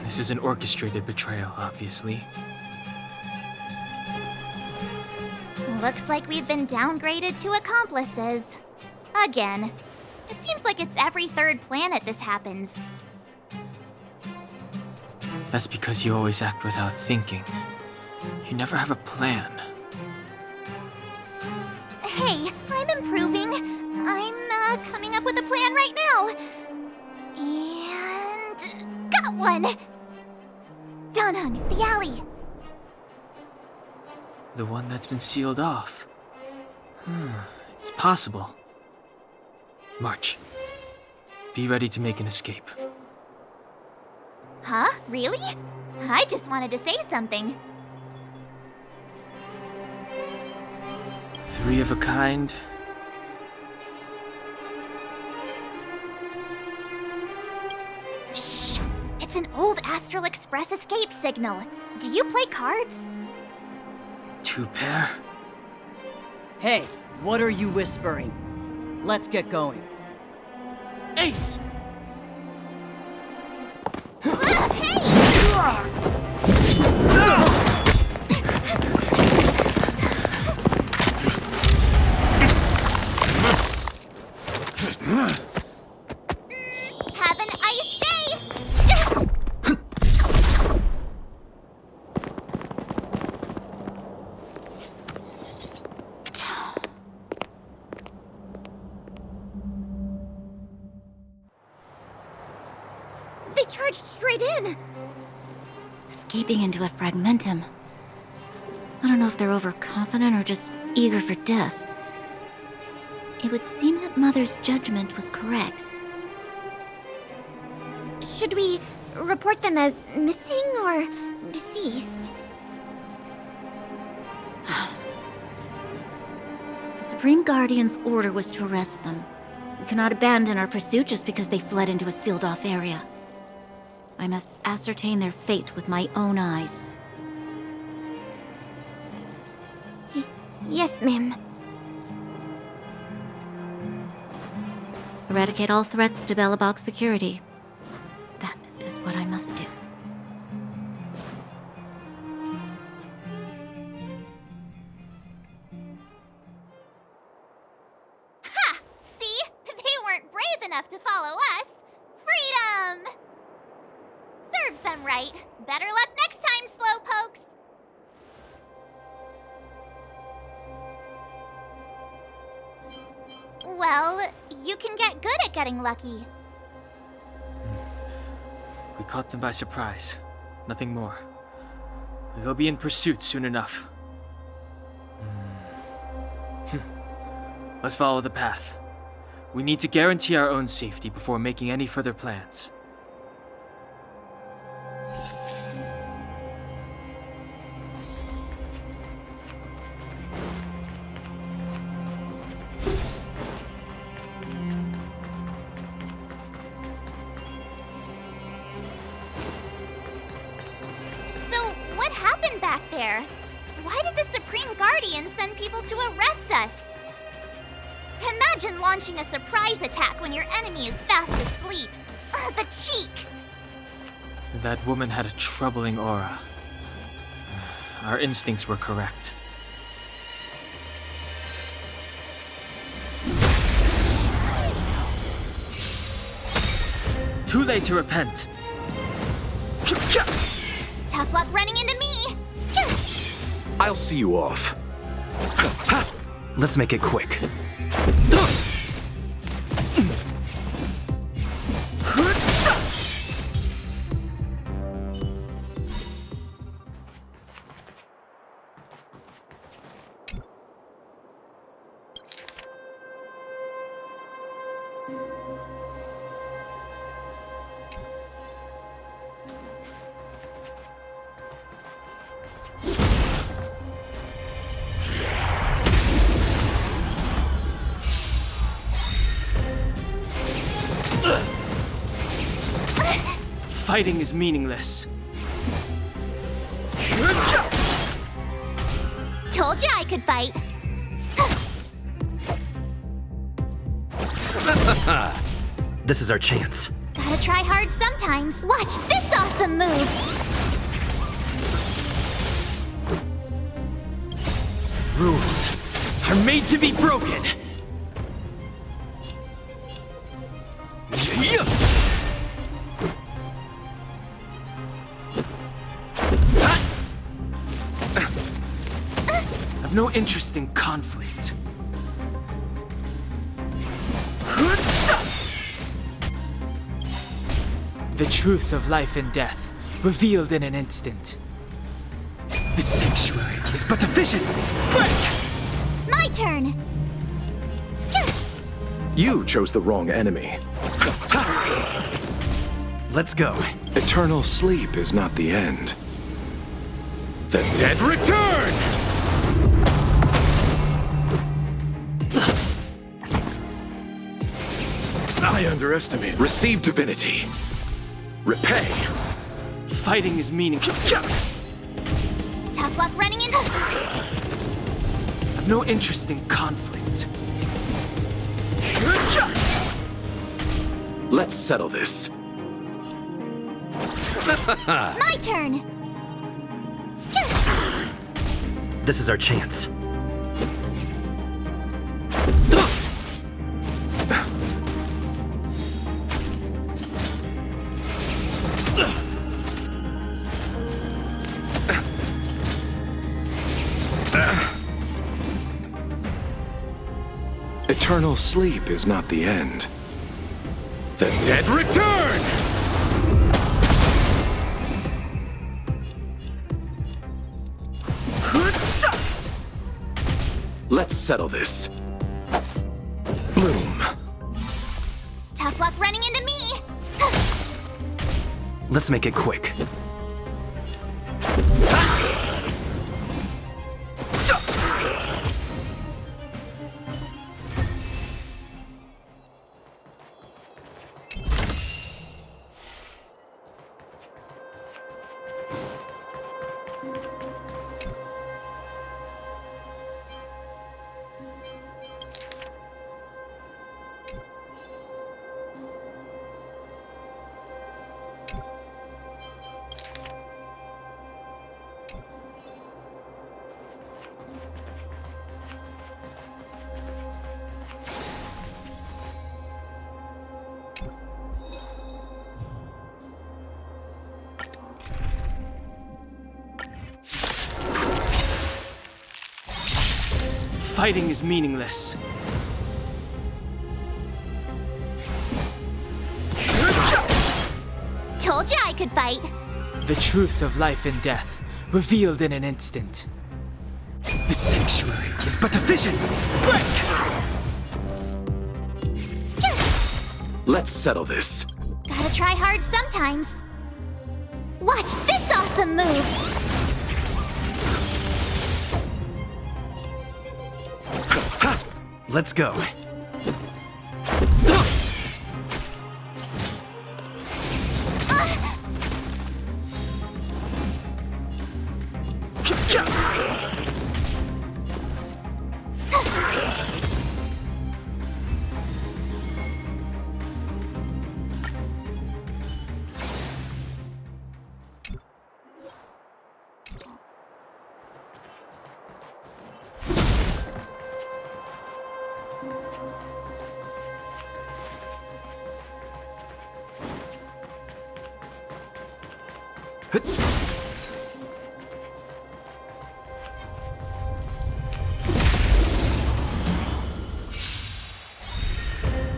This is an orchestrated betrayal, obviously. Looks like we've been downgraded to accomplices. Again. It seems like it's every third planet this happens. That's because you always act without thinking. You never have a plan. Hey, I'm improving. I'm coming up with a plan right now. And got one! Donhung, the alley. The one that's been sealed off. It's possible. March. Be ready to make an escape. Huh? Really? I just wanted to say something. 3 of a kind. Shh! It's an old Astral Express escape signal. Do you play cards? 2 pair? Hey, what are you whispering? Let's get going. Ace! Have an ice day! They charged straight in! Escaping into a fragmentum. I don't know if they're overconfident or just eager for death. It would seem that Mother's judgment was correct. Should we report them as missing or deceased? The Supreme Guardian's order was to arrest them. We cannot abandon our pursuit just because they fled into a sealed-off area. I must ascertain their fate with my own eyes. Yes, ma'am. Eradicate all threats to Belobog's security. That is what I must do. Ha! See? They weren't brave enough to follow us. Freedom! Serves them right. Better luck next time, slowpokes. Well, you can get good at getting lucky. We caught them by surprise. Nothing more. They'll be in pursuit soon enough. Let's follow the path. We need to guarantee our own safety before making any further plans. There. Why did the Supreme Guardian send people to arrest us? Imagine launching a surprise attack when your enemy is fast asleep. The cheek! That woman had a troubling aura. Our instincts were correct. Too late to repent. Tough luck running into me! I'll see you off. Let's make it quick. Fighting is meaningless. Told you I could fight. This is our chance. Gotta try hard sometimes. Watch this awesome move! Rules are made to be broken. I've no interest in conflict. The truth of life and death, revealed in an instant. The sanctuary is but a vision. Break! My turn! You chose the wrong enemy. Let's go. Eternal sleep is not the end. The dead return! I underestimate. Receive divinity. Repay. Fighting is meaningless. Tough luck running in. I've no interest in conflict. Let's settle this. My turn! This is our chance. Eternal sleep is not the end. The dead return! Let's settle this. Bloom. Tough luck running into me! Let's make it quick. Fighting is meaningless. Told you I could fight. The truth of life and death, revealed in an instant. The sanctuary is but a vision. Break! Let's settle this. Gotta try hard sometimes. Watch this awesome move! Let's go.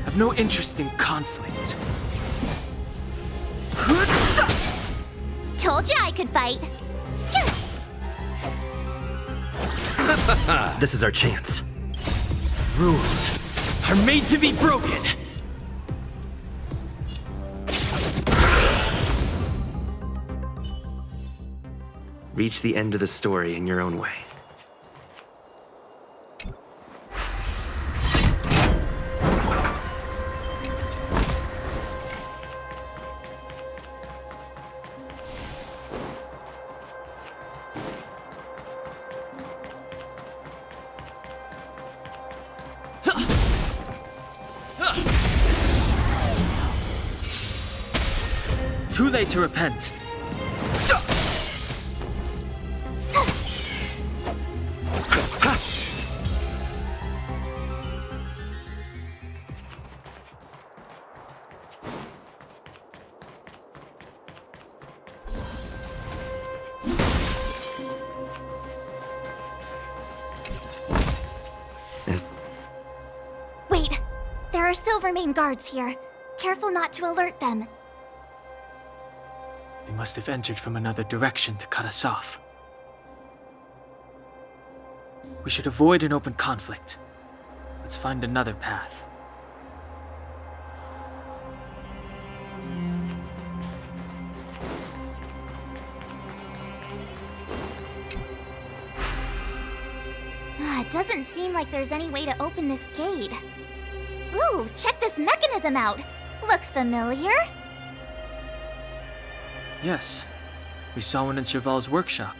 I've no interest in conflict. Told you I could fight. This is our chance. Rules are made to be broken. Reach the end of the story in your own way. Too late to repent. Wait, there are Silvermane guards here. Careful not to alert them. They must have entered from another direction to cut us off. We should avoid an open conflict. Let's find another path. It doesn't seem like there's any way to open this gate. Ooh, check this mechanism out. Look familiar? Yes, we saw one in Cheval's workshop.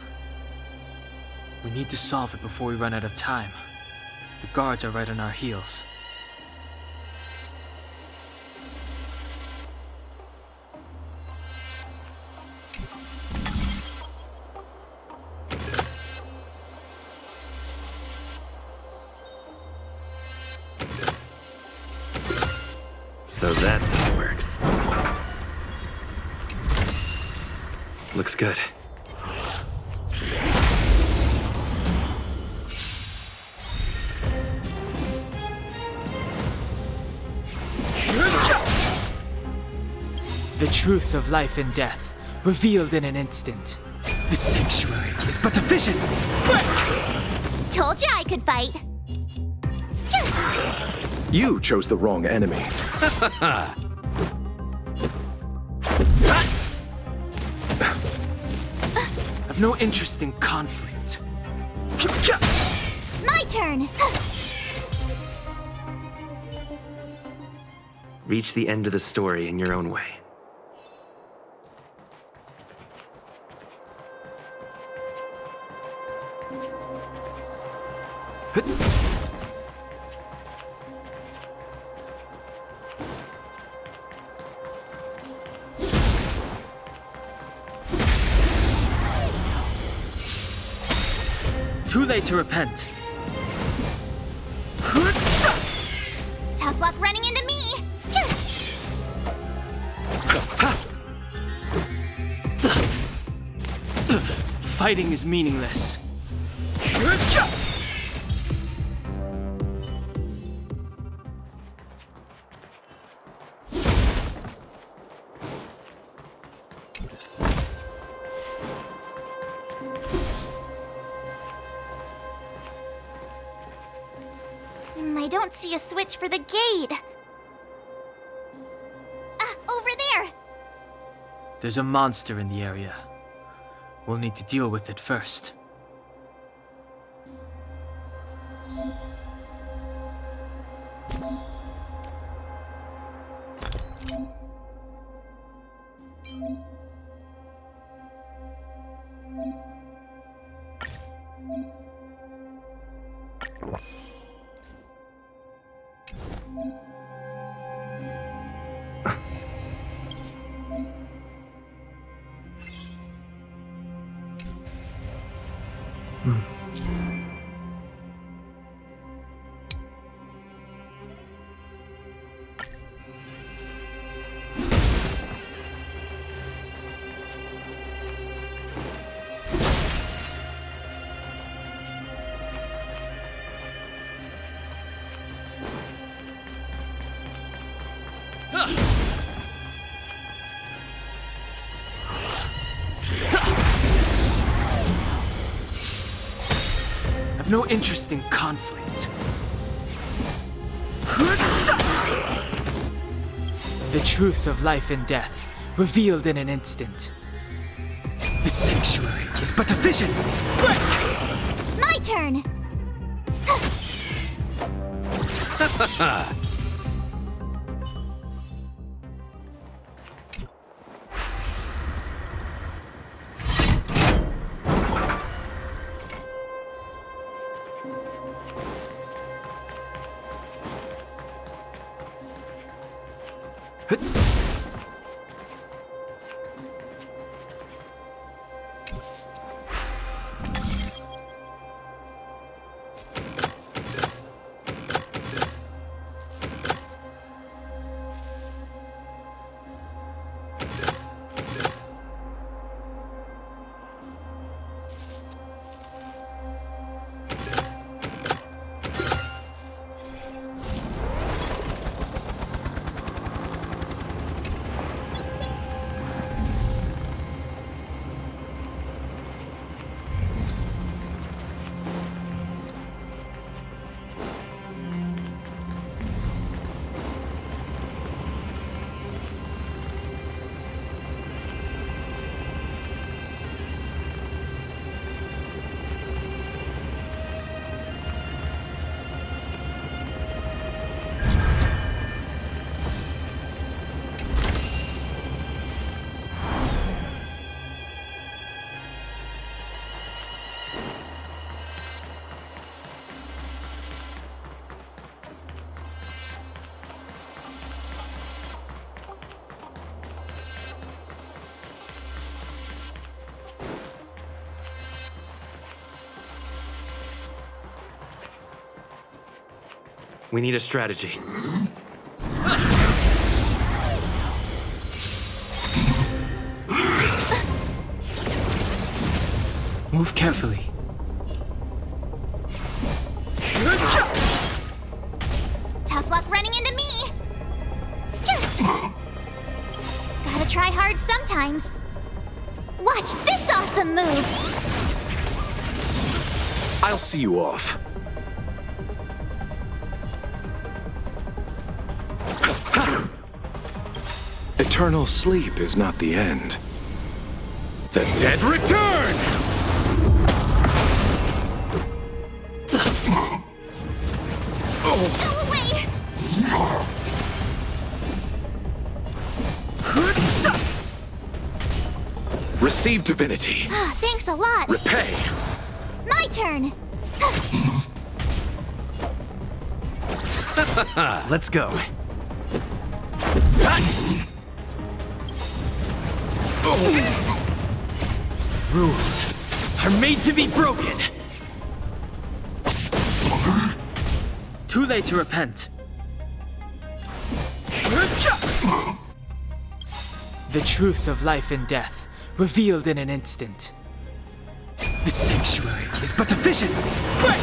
We need to solve it before we run out of time. The guards are right on our heels. So that's how it works. Looks good. The truth of life and death, revealed in an instant. The sanctuary is but a vision. Told you I could fight. You chose the wrong enemy. I've no interest in conflict. My turn! Reach the end of the story in your own way. Too late to repent. Tough luck running into me! Fighting is meaningless. don't see a switch for the gate. Over there! There's a monster in the area. We'll need to deal with it first. I've no interest in conflict. The truth of life and death, revealed in an instant. The sanctuary is but a vision. Break! My turn! We need a strategy. Move carefully. Tough luck running into me! Gotta try hard sometimes. Watch this awesome move! I'll see you off. Eternal sleep is not the end. The dead return! Go away! Receive divinity. Thanks a lot. Repay. My turn. Let's go. Rules are made to be broken. Too late to repent. The truth of life and death, revealed in an instant. The sanctuary is but a vision. Break!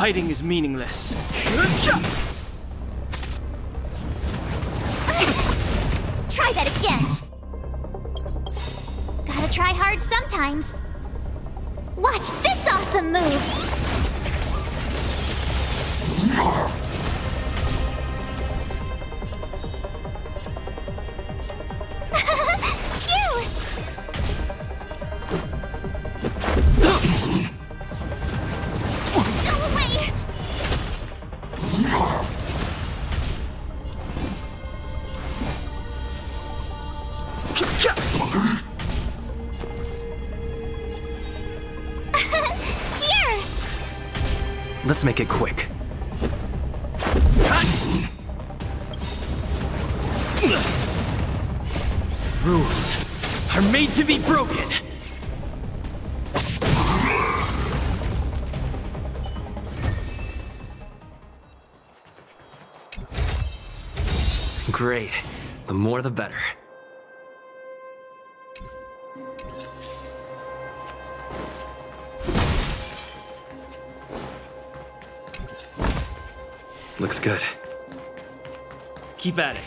Fighting is meaningless. Try that again. Gotta try hard sometimes. Watch this awesome move! Cute! Go away! Here! Let's make it quick. Rules are made to be broken. Great. The more the better. Looks good. Keep at it.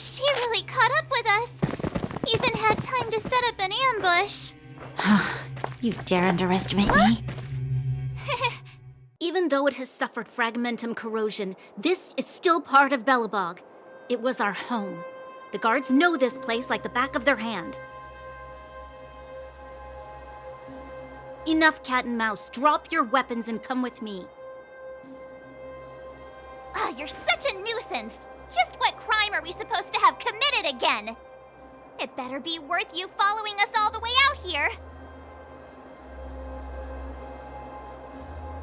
She really caught up with us. Even had time to set up an ambush. You dare underestimate me? Even though it has suffered fragmentum corrosion, this is still part of Belobog. It was our home. The guards know this place like the back of their hand. Enough cat and mouse. Drop your weapons and come with me. You're such a nuisance. Just what crime are we supposed to have committed again? It better be worth you following us all the way out here.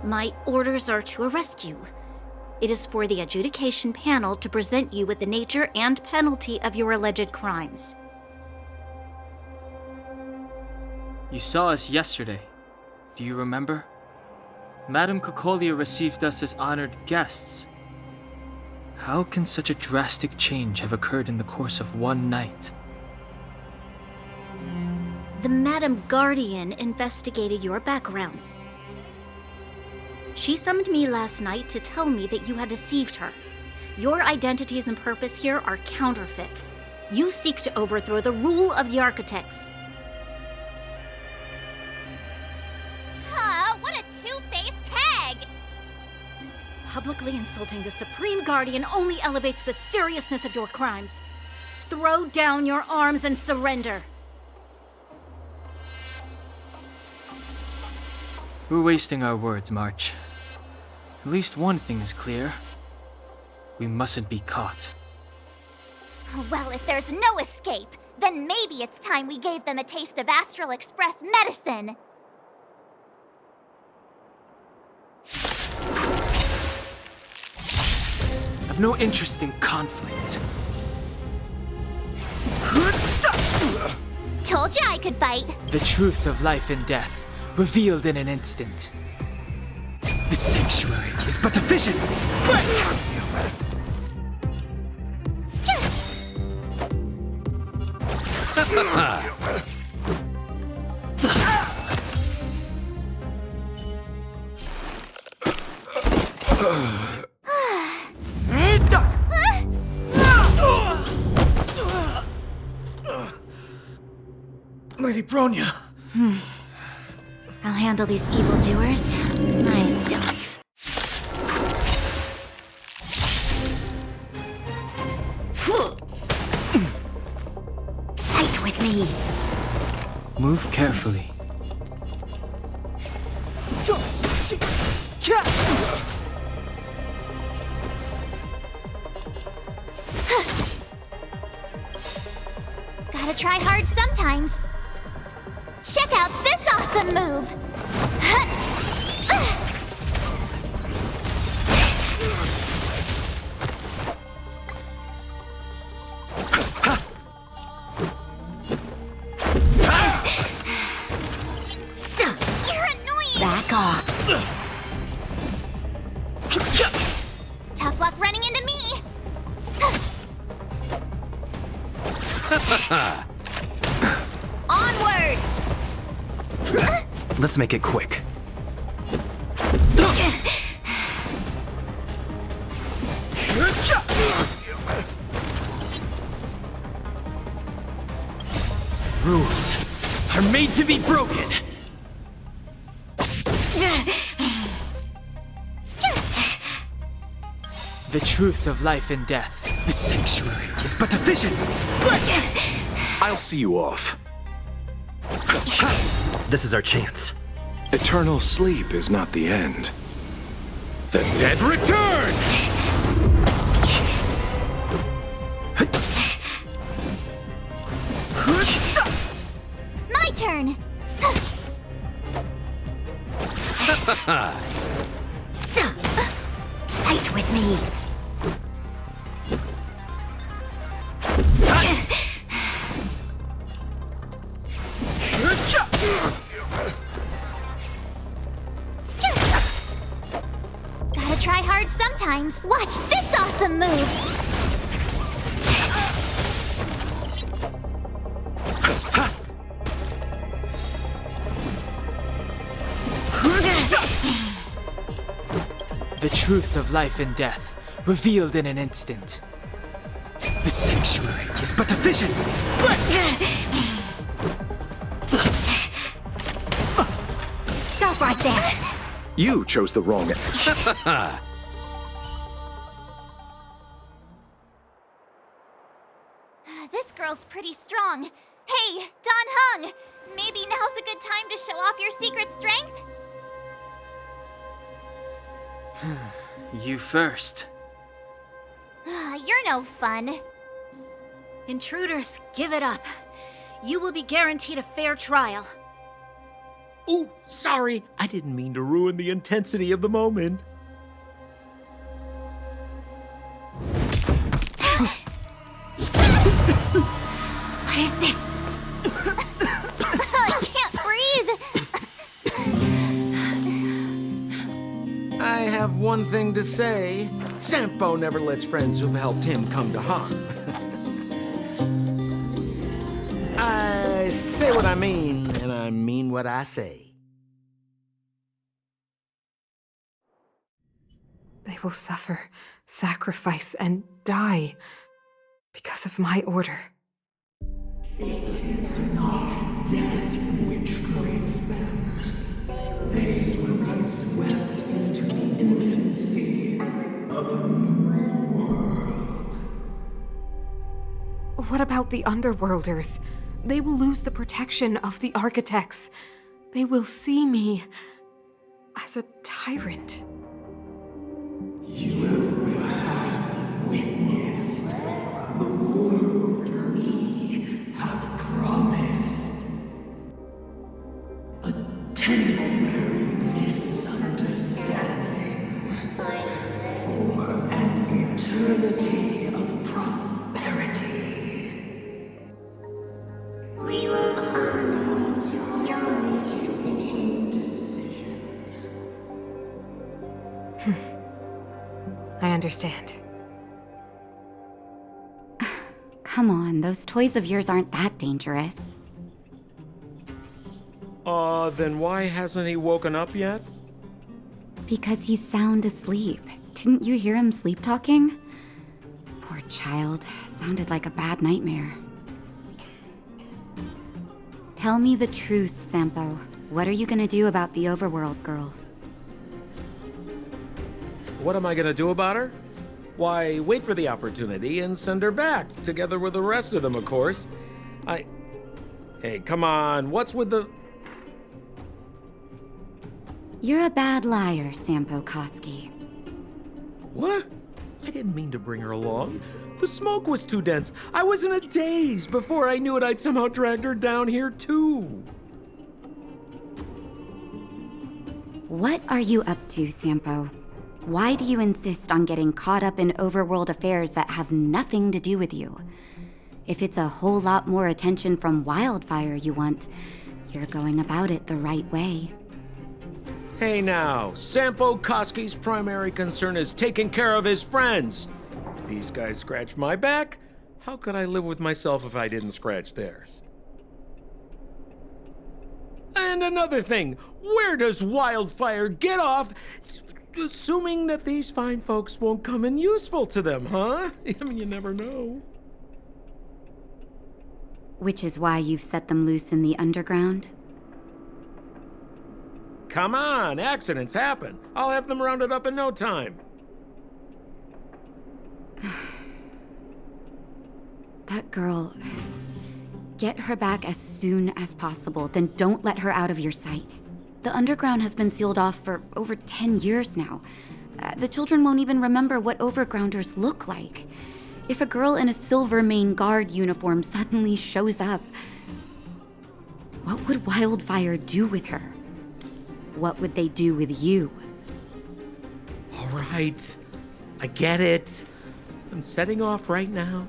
My orders are to arrest you. It is for the adjudication panel to present you with the nature and penalty of your alleged crimes. You saw us yesterday. Do you remember? Madame Cocolia received us as honored guests. How can such a drastic change have occurred in the course of one night? The Madame Guardian investigated your backgrounds. She summoned me last night to tell me that you had deceived her. Your identities and purpose here are counterfeit. You seek to overthrow the rule of the Architects. What a two-faced hag! Publicly insulting the Supreme Guardian only elevates the seriousness of your crimes. Throw down your arms and surrender. We're wasting our words, March. At least one thing is clear. We mustn't be caught. Well, if there's no escape, then maybe it's time we gave them a taste of Astral Express medicine. I've no interest in conflict. Told you I could fight. The truth of life and death, revealed in an instant. The sanctuary is but a vision! Lady Bronya. I'll handle these evildoers myself. Fight with me. Move carefully. Gotta try hard sometimes. Check out this awesome move! You're annoying! Back off. Tough luck running into me! Onward! Let's make it quick. Rules are made to be broken. The truth of life and death. The sanctuary is but a vision. I'll see you off. This is our chance. Eternal sleep is not the end. The dead return! My turn! Fight with me. Gotta try hard sometimes. Watch this awesome move! The truth of life and death, revealed in an instant. The sanctuary is but a vision. Stop right there. You chose the wrong end. This girl's pretty strong. Hey, Don Hung! Maybe now's a good time to show off your secret strength? You first. You're no fun. Intruders, give it up. You will be guaranteed a fair trial. Ooh, sorry. I didn't mean to ruin the intensity of the moment. What is this? I can't breathe. I have one thing to say. Sampo never lets friends who've helped him come to harm. I say what I mean, and I mean what I say. They will suffer, sacrifice, and die because of my order. It is not death which frees them. They will be swept into the infancy of a new world. What about the Underworlders? They will lose the protection of the Architects. They will see me as a tyrant. You have witnessed the world we have promised. A temporary misunderstanding for an eternity of prosperity. We will honor your decision. I understand. come on, those toys of yours aren't that dangerous. Then why hasn't he woken up yet? Because he's sound asleep. Didn't you hear him sleep talking? Poor child. Sounded like a bad nightmare. Tell me the truth, Sampo. What are you gonna do about the overworld girl? What am I gonna do about her? Why, wait for the opportunity and send her back, together with the rest of them, of course. Hey, come on, what's with the... You're a bad liar, Sampo Koski. What? I didn't mean to bring her along. The smoke was too dense. I was in a daze. Before I knew it, I'd somehow dragged her down here, too. What are you up to, Sampo? Why do you insist on getting caught up in overworld affairs that have nothing to do with you? If it's a whole lot more attention from Wildfire you want, you're going about it the right way. Hey now, Sampo Koski's primary concern is taking care of his friends. These guys scratch my back. How could I live with myself if I didn't scratch theirs? And another thing, where does Wildfire get off assuming that these fine folks won't come in useful to them, huh? I mean, you never know. Which is why you've set them loose in the underground? Come on, accidents happen. I'll have them rounded up in no time. That girl... Get her back as soon as possible, then don't let her out of your sight. The underground has been sealed off for over 10 years now. The children won't even remember what overgrounders look like. If a girl in a Silvermane Guard uniform suddenly shows up, what would Wildfire do with her? What would they do with you? All right, I get it. I'm setting off right now.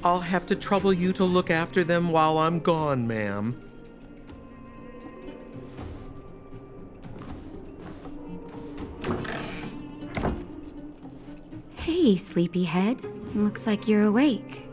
I'll have to trouble you to look after them while I'm gone, ma'am. Hey, sleepyhead. Looks like you're awake.